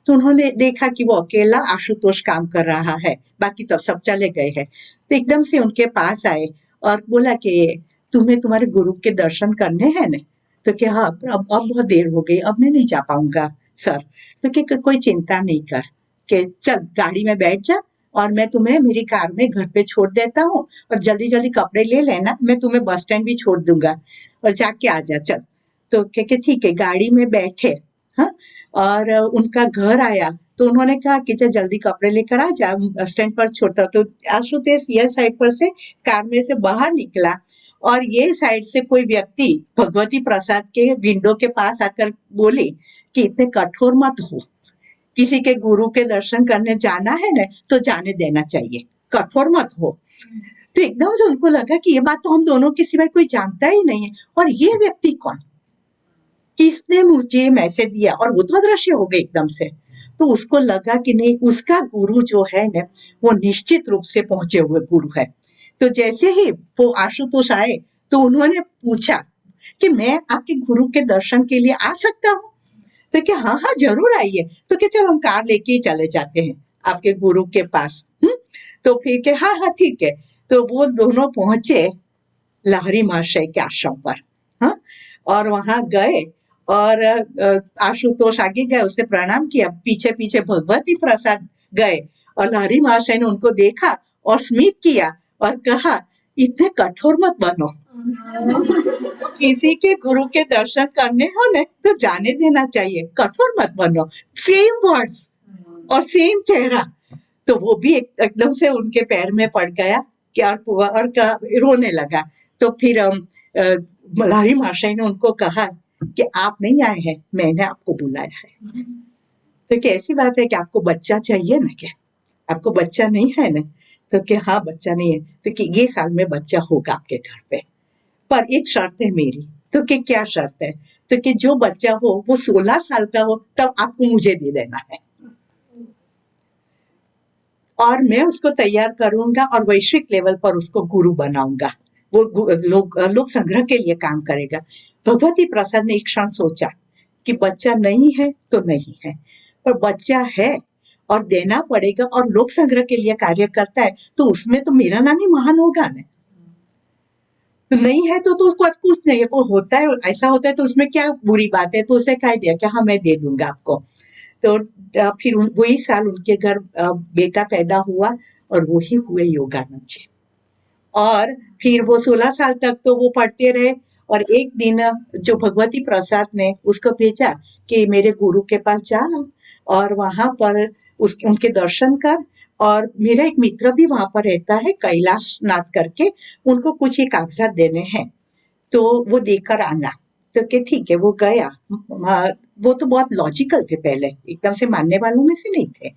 तो उन्होंने देखा कि वो अकेला आशुतोष काम कर रहा है, बाकी तो सब चले गए हैं. तो एकदम से उनके पास आए और बोला कि तुम्हें तुम्हारे गुरु के दर्शन करने हैं ना. तो क्या हाँ, अब बहुत देर हो गई, अब मैं नहीं जा पाऊंगा सर. तो कि कोई चिंता नहीं कर, कि चल गाड़ी में बैठ जा, और मैं तुम्हें मेरी कार में घर पे छोड़ देता हूँ और जल्दी जल्दी कपड़े ले लेना, मैं तुम्हें बस स्टैंड भी छोड़ दूंगा और जाके आ जा चल। तो कह ठीक है, गाड़ी में बैठे। हाँ, और उनका घर आया तो उन्होंने कहा कि चल जल्दी कपड़े लेकर आ जा, बस स्टैंड पर छोटा। तो आशुतोष यह साइड पर से कार में से बाहर निकला और ये साइड से कोई व्यक्ति भगवती प्रसाद के विंडो के पास आकर बोली कि इतने कठोर मत हो, किसी के गुरु के दर्शन करने जाना है ना तो जाने देना चाहिए, कठोर मत हो। तो एकदम से उनको लगा कि ये बात तो हम दोनों के सिवाय कोई जानता ही नहीं है, और ये व्यक्ति कौन, किसने मुझे मैसेज दिया, और वो तो अदृश्य हो गए एकदम से। तो उसको लगा कि नहीं, उसका गुरु जो है ना वो निश्चित रूप से पहुंचे हुए गुरु है। तो जैसे ही वो आशुतोष आए तो उन्होंने पूछा कि मैं आपके गुरु के दर्शन के लिए आ सकता हूँ? तो क्या हाँ हाँ जरूर आइए। तो क्या चल हम कार लेके ही चले जाते हैं आपके गुरु के पास। तो फिर के हाँ हाँ ठीक है। तो वो दोनों पहुंचे लहरी महाशय के आश्रम पर। हाँ, और वहां गए और आशुतोष आगे गए, उससे प्रणाम किया, पीछे पीछे भगवती प्रसाद गए और लहरी महाशय ने उनको देखा और स्मित किया और कहा इतने कठोर मत बनो, किसी के गुरु के दर्शन करने हो न तो जाने देना चाहिए, कठोर मत बनो। सेम वर्ड्स और सेम चेहरा। तो वो भी एकदम से उनके पैर में पड़ गया और रोने लगा। तो फिर लहरी महाशय ने उनको कहा कि आप नहीं आए हैं, मैंने आपको बुलाया है। तो कैसी बात है कि आपको बच्चा चाहिए ना, क्या आपको बच्चा नहीं है ना? तो क्या हाँ बच्चा नहीं है। तो कि ये साल में बच्चा होगा आपके घर पे, पर एक शर्त है मेरी। तो कि क्या शर्त है? तो कि जो बच्चा हो वो 16 साल का हो तब आपको मुझे दे देना है, और मैं उसको तैयार करूंगा और वैश्विक लेवल पर उसको गुरु बनाऊंगा, वो लोक संग्रह के लिए काम करेगा। भगवती प्रसाद ने एक क्षण सोचा कि बच्चा नहीं है तो नहीं है, पर बच्चा है और देना पड़ेगा और लोक संग्रह के लिए कार्य करता है तो उसमें तो मेरा नाम ही महान होगा ना। तो नहीं है तो कुछ नहीं है, वो होता है, ऐसा होता है तो उसमें क्या बुरी बात है। तो उसे कह दिया कि हाँ मैं दे दूंगा आपको। तो फिर वही साल उनके घर बेटा पैदा हुआ और वो ही हुए योगानंद जी। और फिर वो 16 साल तक तो वो पढ़ते रहे, और एक दिन जो भगवती प्रसाद ने उसको भेजा कि मेरे गुरु के पास जा और वहां पर उनके दर्शन कर, और मेरा एक मित्र भी वहां पर रहता है कैलाश नाथ करके, उनको कुछ ही कागजात देने हैं तो वो देकर आना। तो कि ठीक है, वो गया। वो तो बहुत लॉजिकल थे, पहले एकदम से मानने वालों में से नहीं थे।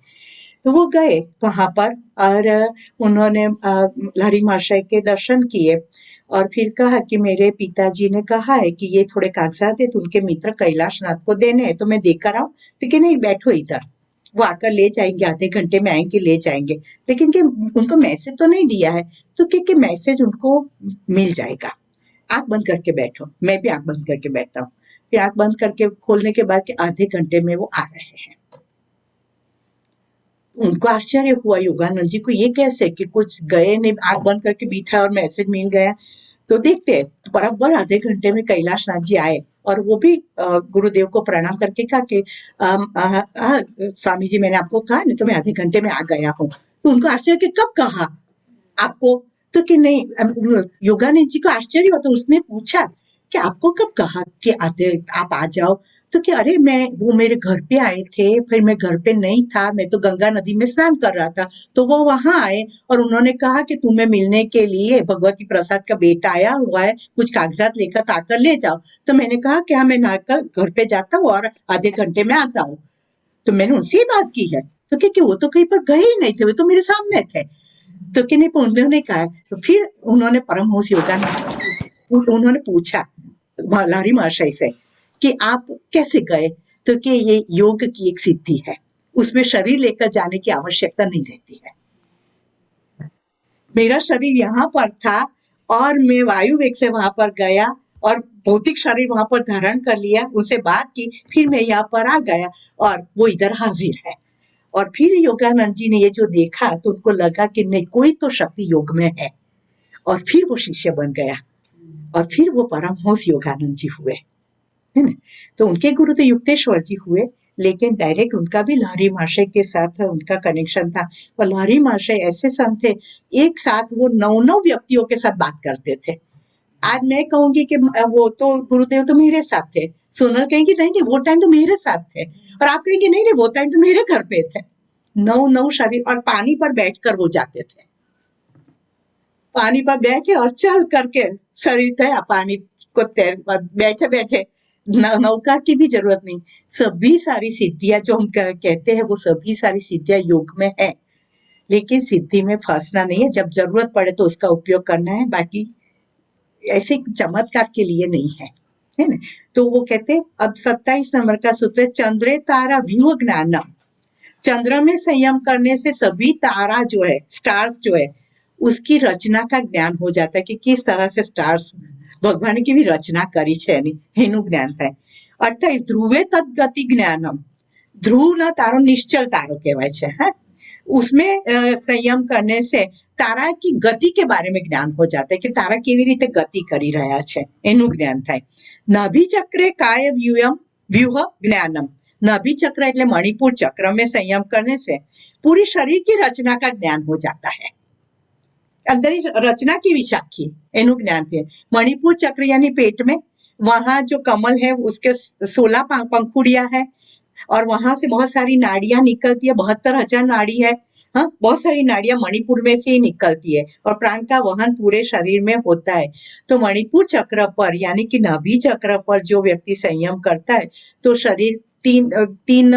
तो वो गए वहां पर और उन्होंने लहरी महाशय के दर्शन किए और फिर कहा कि मेरे पिताजी ने कहा है कि ये थोड़े कागजात है तो उनके मित्र कैलाश नाथ को देने हैं, तो मैं देकर आऊं। तो कि नहीं, बैठो इधर, वो आकर ले जाएंगे, आधे घंटे में आएंगे ले जाएंगे। लेकिन कि उनको मैसेज तो नहीं दिया है, तो कि मैसेज उनको मिल जाएगा, आंख बंद करके बैठो। मैं भी आंख बंद करके बैठता हूँ। फिर आंख बंद करके खोलने के बाद आधे घंटे में वो आ रहे हैं। उनको आश्चर्य हुआ योगानंद जी को, ये कैसे कि कुछ गए नहीं, आंख बंद करके बैठा और मैसेज मिल गया। तो देखते हैं बराबर आधे घंटे में कैलाश नाथ जी आए और वो भी गुरुदेव को प्रणाम करके कहा कि स्वामी जी मैंने आपको कहा नहीं तो मैं आधे घंटे में आ गया हूँ। तो उनको आश्चर्य कि कब कहा आपको? तो कि नहीं, योगानंद जी को आश्चर्य हुआ। तो उसने पूछा कि आपको कब कहा कि आते आप आ जाओ? तो कि अरे वो मेरे घर पे आए थे, फिर मैं घर पे नहीं था, मैं तो गंगा नदी में स्नान कर रहा था, तो वो वहां आए और उन्होंने कहा कि तुम्हें मिलने के लिए भगवती प्रसाद का बेटा आया हुआ है, कुछ कागजात लेकर आकर ले जाओ। तो मैंने कहा कि हाँ मैं नहाकर घर पे जाता हूँ और आधे घंटे में आता हूँ। तो मैंने उनसे ही बात की है। तो कि वो तो कहीं पर गए ही नहीं थे, वो तो मेरे सामने थे। तो कि नहीं, उन्होंने कहा। तो फिर उन्होंने परमहंस योगानंद उन्होंने पूछा लहरी महाशय से कि आप कैसे गए? तो कि ये योग की एक सिद्धि है, उसमें शरीर लेकर जाने की आवश्यकता नहीं रहती है। मेरा शरीर यहाँ पर था और मैं वायु वेग से वहां पर गया और भौतिक शरीर वहां पर धारण कर लिया, उनसे बात की, फिर मैं यहाँ पर आ गया और वो इधर हाजिर है। और फिर योगानंद जी ने ये जो देखा तो उनको लगा कि नहीं, कोई तो शक्ति योग में है, और फिर वो शिष्य बन गया और फिर वो परमहंस योगानंद जी हुए, है ना। तो उनके गुरु तो युक्तेश्वर जी हुए, लेकिन डायरेक्ट उनका भी लहरी महाशय के साथ उनका कनेक्शन था। और लहरी महाशय ऐसे संत थे, एक साथ वो 9 व्यक्तियों के साथ बात करते थे। आज मैं कहूंगी कि वो तो गुरुदेव तो मेरे साथ थे, सोनल कहेंगी नहीं नहीं वो टाइम तो मेरे साथ थे, और आप कहेंगे नहीं नहीं वो टाइम तो मेरे घर पे थे। 9 शरीर, और पानी पर बैठकर वो जाते थे, पानी पर बैठे और चल करके शरीर गया पानी को तैर, बैठे बैठे नौका की भी जरूरत नहीं। सभी सारी सिद्धियां जो हम कहते हैं वो सभी सारी सिद्धियां योग में है, लेकिन सिद्धि में फंसना नहीं है, जब जरूरत पड़े तो उसका उपयोग करना है, बाकी ऐसे चमत्कार के लिए नहीं है ना। तो वो कहते, अब 27 नंबर का सूत्र है, चंद्रे तारा व्यूह ज्ञानम। चंद्र में संयम करने से सभी तारा जो है, स्टार्स जो है, उसकी रचना का ज्ञान हो जाता है कि किस तरह से स्टार्स भगवान की भी रचना करी है, એનું જ્ઞાન થાય। 28 ધ્રુવે તદ્ગતિ જ્ઞાનમ। ध्रुव ना तारो निश्चल तारो कहवाय छे, हाँ? उसमें संयम करने से तारा की गति के बारे में ज्ञान हो जाता है कि तारा केवी रीते गति करी रह्या छे, एनु ज्ञान थाय। नाभि चक्रे काय व्यूह ज्ञानम। नाभि चक्र એટલે मणिपुर चक्र में संयम करने से पूरी शरीर की रचना का ज्ञान हो जाता है। अंदर ही रचना की विशाखी एनु ज्ञान थे। मणिपुर चक्र यानी पेट में, वहां जो कमल है उसके 16 पंखुड़ियां है, और वहां से बहुत सारी नाड़ियां निकलती है, 72,000 नाड़ी है। हाँ, बहुत सारी नाड़ियां मणिपुर में से ही निकलती है, और प्राण का वहन पूरे शरीर में होता है। तो मणिपुर चक्र पर यानी कि नाभि चक्र पर जो व्यक्ति संयम करता है तो शरीर तीन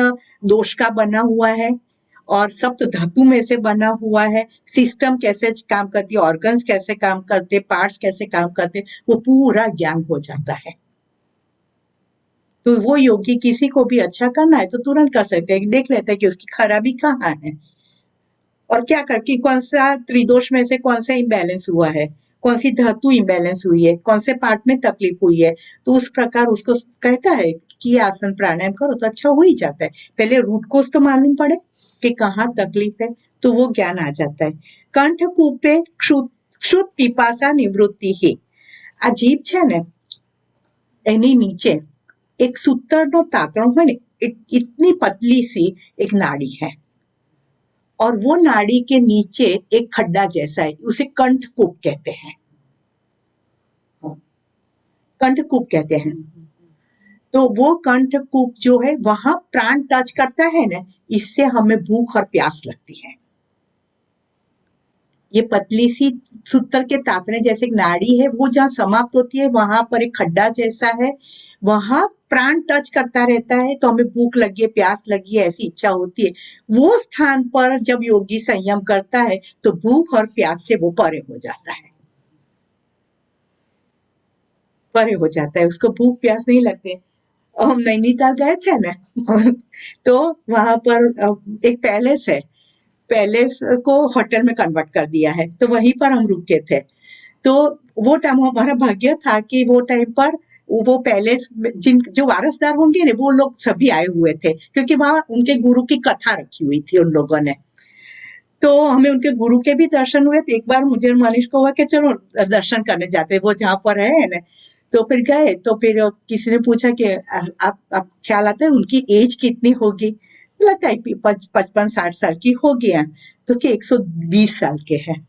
दोष का बना हुआ है, और सप्त धातु में से बना हुआ है। सिस्टम कैसे काम करती है, ऑर्गन्स कैसे काम करते, पार्ट्स कैसे काम करते, वो पूरा ज्ञान हो जाता है। तो वो योगी किसी को भी अच्छा करना है तो तुरंत कर सकते हैं, देख लेते हैं कि उसकी खराबी कहाँ है, और क्या करके कौन सा त्रिदोष में से कौन सा इम्बैलेंस हुआ है, कौन सी धातु इम्बैलेंस हुई है, कौन से पार्ट में तकलीफ हुई है, तो उस प्रकार उसको कहता है कि आसन प्राणायाम करो तो अच्छा हो ही जाता है। पहले रूट कोज तो मालूम पड़े कि कहाँ तकलीफ है, तो वो ज्ञान आ जाता है। कंठ कूपे क्षुत पिपासा निवृत्ति ही। आ जीभ છે ને એની નીચે एक सूतरનો તાતણો હોય ને, इतनी पतली सी एक नाड़ी है, और वो नाड़ी के नीचे एक खड्डा जैसा है, उसे कंठकूप कहते हैं। कंठकूप कहते हैं। तो वो कंठकूप जो है वहां प्राण टच करता है ना, इससे हमें भूख और प्यास लगती है। ये पतली सी सूतर के तातने जैसे एक नाड़ी है, वो जहाँ समाप्त होती है वहां पर एक खड्डा जैसा है, वहां प्राण टच करता रहता है, तो हमें भूख लगी है, प्यास लगी है, ऐसी इच्छा होती है। वो स्थान पर जब योगी संयम करता है तो भूख और प्यास से वो परे हो जाता है, परे हो जाता है, उसको भूख प्यास नहीं लगते। हम नैनीताल गए थे ना तो वहां पर एक पैलेस है, पैलेस को होटल में कन्वर्ट कर दिया है, तो वहीं पर हम रुके थे। तो वो टाइम हमारा भाग्य था कि वो टाइम पर वो पैलेस जिन जो वारसदार होंगे ना वो लोग सभी आए हुए थे, क्योंकि वहां उनके गुरु की कथा रखी हुई थी उन लोगों ने। तो हमें उनके गुरु के भी दर्शन हुए। तो एक बार मुझे मनीष को हुआ कि चलो दर्शन करने जाते, वो जहाँ पर है ना, तो फिर गए। तो फिर किसी ने पूछा कि आप ख्याल आता है उनकी एज कितनी होगी? लगता है 55-60 साल की होगी हैं, तो कि 120 साल के हैं।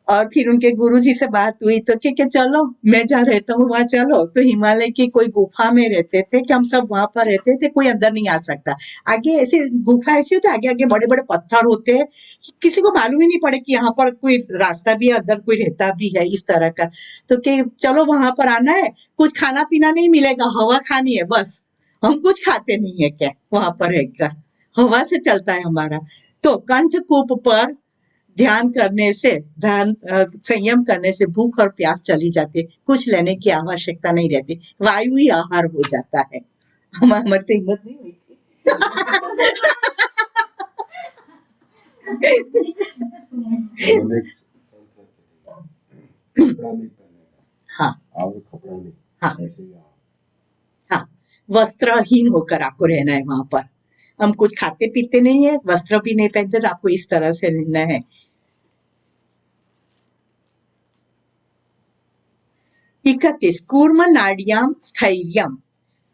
और फिर उनके गुरुजी से बात हुई तो कि चलो मैं जहाँ रहता हूँ वहां चलो। तो हिमालय की कोई गुफा में रहते थे कि हम सब वहां पर रहते थे, कोई अंदर नहीं आ सकता। आगे ऐसे गुफा ऐसी होती है, आगे आगे बड़े बड़े पत्थर होते हैं, किसी को मालूम ही नहीं पड़े कि यहाँ पर कोई रास्ता भी है, अंदर कोई रहता भी है, इस तरह का। तो कि चलो वहां पर आना है, कुछ खाना पीना नहीं मिलेगा, हवा खानी है बस। हम कुछ खाते नहीं है क्या वहां पर रहकर, हवा से चलता है हमारा। तो कंठकूप पर ध्यान करने से, ध्यान संयम करने से भूख और प्यास चली जाती है, कुछ लेने की आवश्यकता नहीं रहती, वायु ही आहार हो जाता है। हमारे से हिम्मत नहीं हुई थी। हाँ हाँ हाँ, वस्त्रहीन होकर आपको रहना है वहां पर। हम कुछ खाते पीते नहीं है, वस्त्र भी नहीं पहनते, तो आपको इस तरह से रहना है। इकतीस कूर्म नाड्याम स्थैर्यम।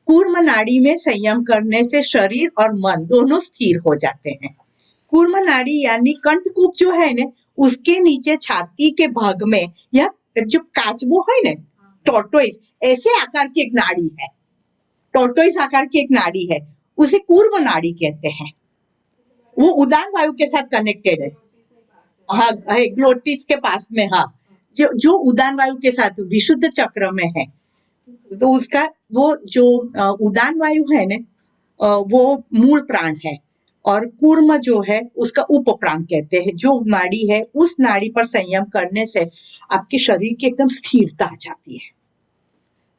कूर्म नाड़ी में संयम करने से शरीर और मन दोनों स्थिर हो जाते हैं। कूर्म नाड़ी यानी कंठकूप जो है ने, उसके नीचे छाती के भाग में या जो काचबो है ने, टॉर्टोइस ऐसे आकार की एक नाड़ी है, टॉर्टोइस आकार की एक नाड़ी है, उसे कूर्म नाड़ी कहते हैं। वो उदान वायु के साथ कनेक्टेड है। हाँ, ग्लोटिस के पास में, हाँ, जो उदान वायु के साथ विशुद्ध चक्र में है। तो उसका वो जो उदान वायु है ने, वो मूल प्राण है, और कूर्म जो है उसका उप प्राण कहते हैं। जो नाड़ी है, उस नाड़ी पर संयम करने से आपके शरीर की एकदम स्थिरता आ जाती है।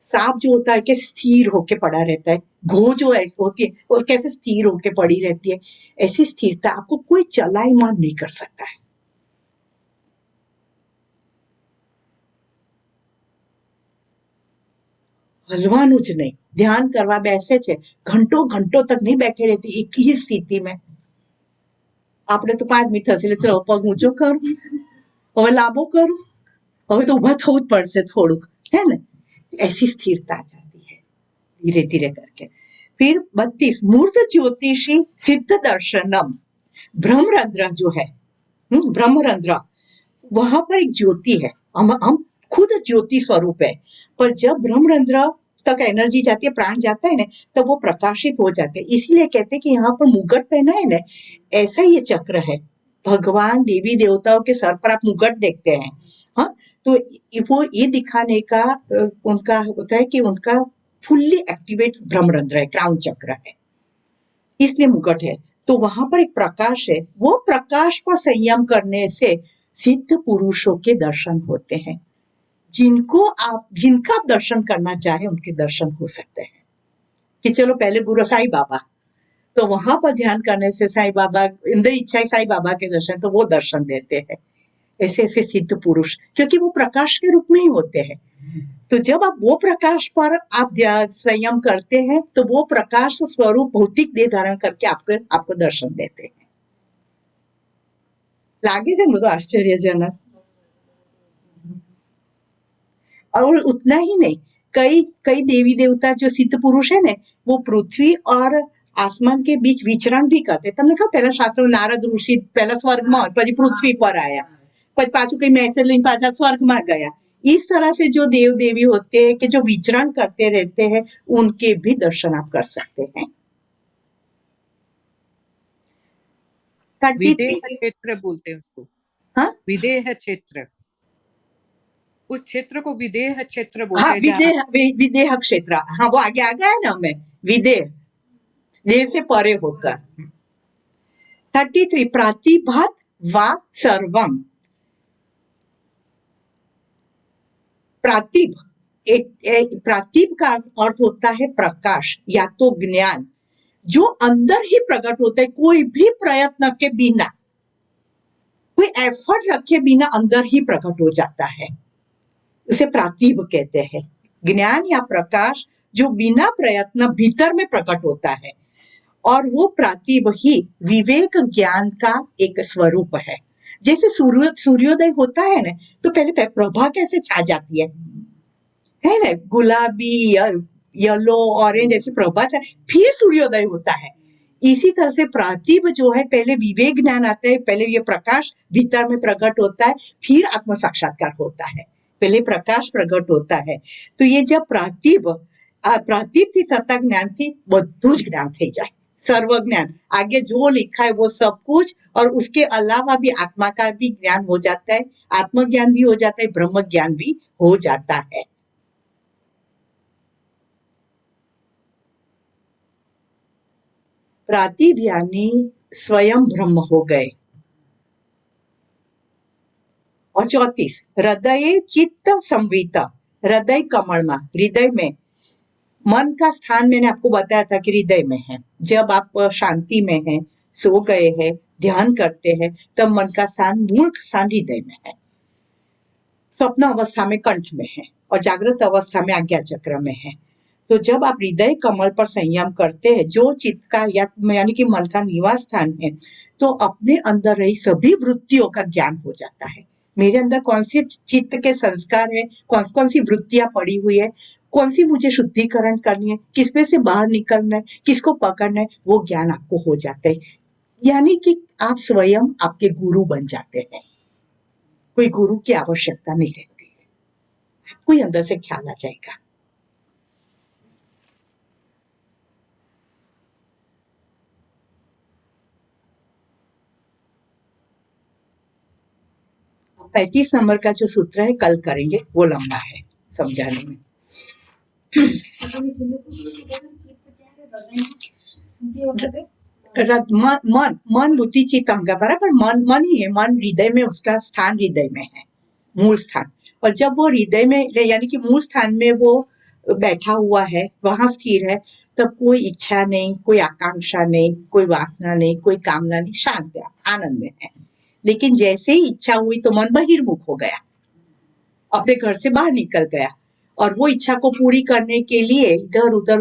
सांप जो होता है कि स्थिर होके पड़ा रहता है, घो जो ऐसी होती है वो कैसे स्थिर होके पड़ी रहती है, ऐसी स्थिरता आपको कोई चलायमान नहीं कर सकता है। હલવાનું જ નહીં, ધ્યાન કરવા બેસે છે, ઘંટો ઘંટો તક નહીં બેઠી રહેતી એક ही स्थिति में। આપણે તો 5 મિનિટ થશે એટલે ચલો પગ ઊંચો કરું, હવે લાંબો કરું, હવે તો ઊભા થવું જ પડશે થોડુંક, है ना। ऐसी स्थिरता आ जाती है धीरे धीरे करके। फिर 32 मूर्त ज्योतिषी सिद्ध दर्शनम, ब्रह्मरंध्र जो है, ब्रह्मरंध्र, वहां पर एक ज्योति है, हम खुद ज्योति स्वरूप है, पर जब ब्रह्मरंध्र तक एनर्जी जाती है, प्राण जाता है ना, तब वो प्रकाशित हो जाते हैं। इसीलिए कहते हैं कि यहाँ पर मुगट पहना है ना, ऐसा ये चक्र है। भगवान देवी देवताओं के सर पर आप मुगट देखते हैं, हाँ, तो वो ये दिखाने का उनका होता है कि उनका फुल्ली एक्टिवेट ब्रह्मरंध्र है, क्राउन चक्र है, इसलिए मुगट है। तो वहां पर एक प्रकाश है, वो प्रकाश पर संयम करने से सिद्ध पुरुषों के दर्शन होते हैं। जिनका आप दर्शन करना चाहे उनके दर्शन हो सकते हैं। कि चलो पहले गुरु साईं बाबा, तो वहां पर ध्यान करने से साईं बाबा, इंद्र इच्छा साईं बाबा के दर्शन, तो वो दर्शन देते हैं। ऐसे ऐसे सिद्ध पुरुष, क्योंकि वो प्रकाश के रूप में ही होते हैं। तो जब आप वो प्रकाश पर आप संयम करते हैं, तो वो प्रकाश स्वरूप भौतिक देह धारण करके आपको दर्शन देते हैं। लागे છે ને બધું आश्चर्यजनक। और उतना ही नहीं, कई देवी देवता जो सिद्ध पुरुष है ने, वो पृथ्वी और आसमान के बीच विचरण भी करते। તમને ખબર પહેલા શાસ્ત્રો નારદ ઋષિ પહેલા સ્વર્ગમાં હોય, પછી પૃથ્વી પર આયા, પછી પાછું કઈ મેસેજ લઈને પાછા સ્વર્ગમાં ગયા। इस तरह से जो देव देवी होते हैं कि जो विचरण करते रहते हैं, उनके भी दर्शन आप कर सकते हैं। विदेह क्षेत्र बोलते हैं उसको। हाँ, विदेह क्षेत्र, उस क्षेत्र को विदेह क्षेत्र बोलते हाँ, हैं। विदेह क्षेत्र, हाँ, वो आगे आ गया है ना, हमें विदेह, देह से परे होकर। 33 प्रातिभात वा सर्वम, प्रातिभ, प्रातिभ का अर्थ होता है प्रकाश या तो ज्ञान, जो अंदर ही प्रकट होता है, कोई भी प्रयत्न के बिना, कोई एफर्ट रखे बिना अंदर ही प्रकट हो जाता है, उसे प्रातिभ कहते हैं। ज्ञान या प्रकाश जो बिना प्रयत्न भीतर में प्रकट होता है, और वो प्रातिभ ही विवेक ज्ञान का एक स्वरूप है। जैसे सूर्योदय होता है ना, तो पहले प्रभा कैसे छा जाती है ना, गुलाबी, येलो, ऑरेंज, ऐसे प्रभा छा, फिर सूर्योदय होता है। इसी तरह से प्रातिभ जो है, पहले विवेक ज्ञान आता है, पहले ये प्रकाश भीतर में प्रकट होता है, फिर आत्म साक्षात्कार होता है, पहले प्रकाश प्रकट होता है। तो ये जब प्रातिभ थी सत्ता ज्ञान थी બધું જ જ્ઞાન થઈ જાય, सर्व ज्ञान, आगे जो लिखा है वो सब कुछ, और उसके अलावा भी आत्मा का भी ज्ञान हो जाता है, आत्मज्ञान भी हो जाता है, ब्रह्म ज्ञान भी हो जाता है। प्रातिभ यानी स्वयं ब्रह्म हो गए। और 34 हृदय चित्त संवित, हृदय कमल में, हृदय में, मन का स्थान मैंने आपको बताया था कि हृदय में है। जब आप शांति में हैं, सो गए हैं, ध्यान करते हैं, तब मन का स्थान, मूल स्थान हृदय में है। स्वप्न अवस्था में कंठ में है, और जागृत अवस्था में आज्ञा चक्र में है। तो जब आप हृदय कमल पर संयम करते हैं, जो चित्त का यानी कि मन का निवास स्थान है, तो अपने अंदर रही सभी वृत्तियों का ज्ञान हो जाता है। मेरे अंदर कौन से चित्त के संस्कार है, कौन सी वृत्तियां पड़ी हुई है, कौन सी मुझे शुद्धिकरण करनी है, किसमें से बाहर निकलना है, किसको पकड़ना है, वो ज्ञान आपको हो जाता है। यानी कि आप स्वयं आपके गुरु बन जाते हैं, कोई गुरु की आवश्यकता नहीं रहती है, आपको ही अंदर से ख्याल आ जाएगा। अब 35 नंबर का जो सूत्र है कल करेंगे, वो लंबा है समझाने में। मन बुद्धि चित्त अहंकार, पर मन ही है, मन हृदय में, उसका स्थान हृदय में है, मूल स्थान। और जब वो हृदय में यानी कि मूल स्थान में वो बैठा हुआ है, वहां स्थिर है, तब कोई इच्छा नहीं, कोई आकांक्षा नहीं, कोई वासना नहीं, कोई कामना नहीं, शांत है, आनंद में है। लेकिन जैसे ही इच्छा हुई तो मन बहिर्मुख हो गया, अपने घर से बाहर निकल गया, और वो इच्छा को पूरी करने के लिए इधर उधर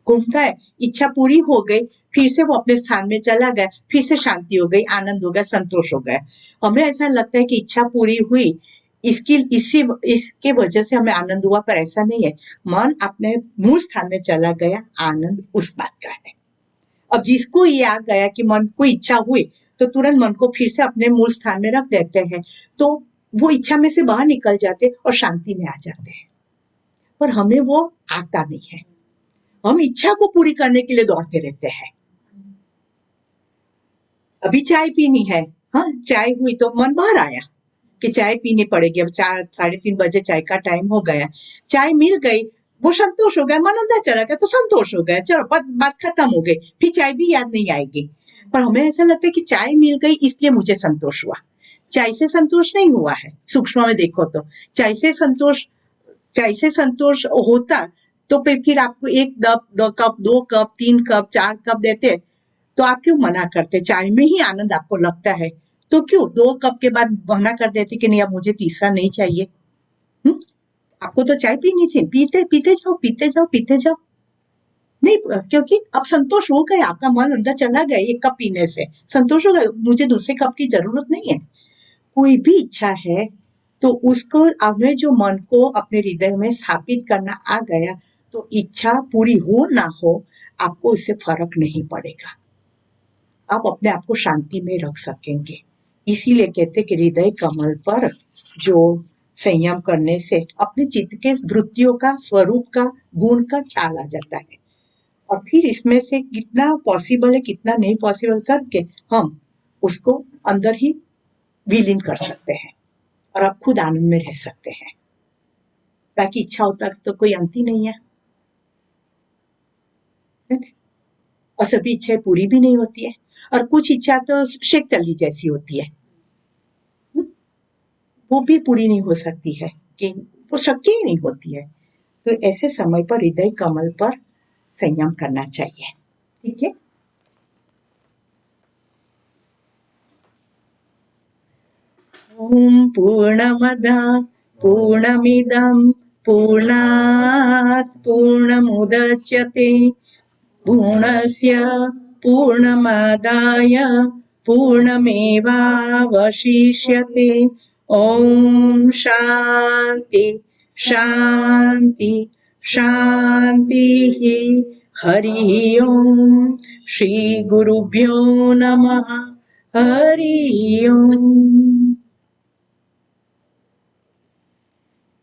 घूमता है। इच्छा पूरी हो गई, फिर से वो अपने स्थान में चला गया, फिर से शांति हो गई, आनंद हो गया, संतोष हो गया। हमें ऐसा लगता है कि इच्छा पूरी हुई, इसके वजह से हमें आनंद हुआ, पर ऐसा नहीं है। मन अपने मूल स्थान में चला गया, आनंद उस बात का है। अब जिसको ये आ गया कि मन को इच्छा हुई तो तुरंत मन को फिर से अपने मूल स्थान में रख देते हैं, तो वो इच्छा में से बाहर निकल जाते और शांति में आ जाते हैं। पर हमें वो आता नहीं है, हम इच्छा को पूरी करने के लिए दौड़ते रहते हैं। अभी चाय पीनी है, हाँ चाय हुई तो मन बाहर आया कि चाय पीनी पड़ेगी, अब 4 साढ़े 3 बजे चाय का टाइम हो गया, चाय मिल गई, वो संतोष हो गया, मन अंदर चला गया तो संतोष हो गया, चलो बात खत्म हो गई, फिर चाय भी याद नहीं आएगी। पर हमें ऐसा लगता है कि चाय मिल गई इसलिए मुझे संतोष हुआ। चाय से संतोष नहीं हुआ है, सूक्ष्म में देखो तो चाय से संतोष होता तो फिर आपको 1 कप 2 कप 3 कप 4 कप देते तो आप क्यों मना करते? चाय में ही आनंद आपको लगता है तो क्यों 2 कप के बाद मना कर देते कि नहीं अब मुझे तीसरा नहीं चाहिए। आपको तो चाय पीनी थी, पीते जाओ नहीं, क्योंकि अब संतोष हो गया, आपका मन अंदर चला गया, 1 कप पीने से संतोष हो गया, मुझे दूसरे कप की जरूरत नहीं है। कोई भी इच्छा है तो उसको हमें जो मन को अपने हृदय में स्थापित करना आ गया, तो इच्छा पूरी हो ना हो आपको इससे फर्क नहीं पड़ेगा, आप अपने आप को शांति में रख सकेंगे। इसीलिए कहते कि हृदय कमल पर जो संयम करने से अपने चित्त के वृत्तियों का, स्वरूप का, गुण का ख्याल आ जाता है, और फिर इसमें से कितना पॉसिबल है कितना नहीं पॉसिबल करके हम उसको अंदर ही विलीन कर सकते हैं और आप खुद आनंद में रह सकते हैं। बाकी इच्छा होता तो कोई अंत ही नहीं है, और सभी इच्छाएं पूरी भी नहीं होती है, और कुछ इच्छा तो शेख चली जैसी होती है, वो भी पूरी नहीं हो सकती है, कि वो शक्ति ही नहीं होती है। तो ऐसे समय पर हृदय कमल पर संयम करना चाहिए। ठीक है, ओम पूर्णमदा पूर्णमिदं पूर्णात् पूर्णमुदच्यते पूर्णस्य पूर्णमादाय पूर्णमेवावशिष्यते। ओम शांति शांति शांति। हरि ओम। श्री गुरुभ्यो नमः। हरि ओम।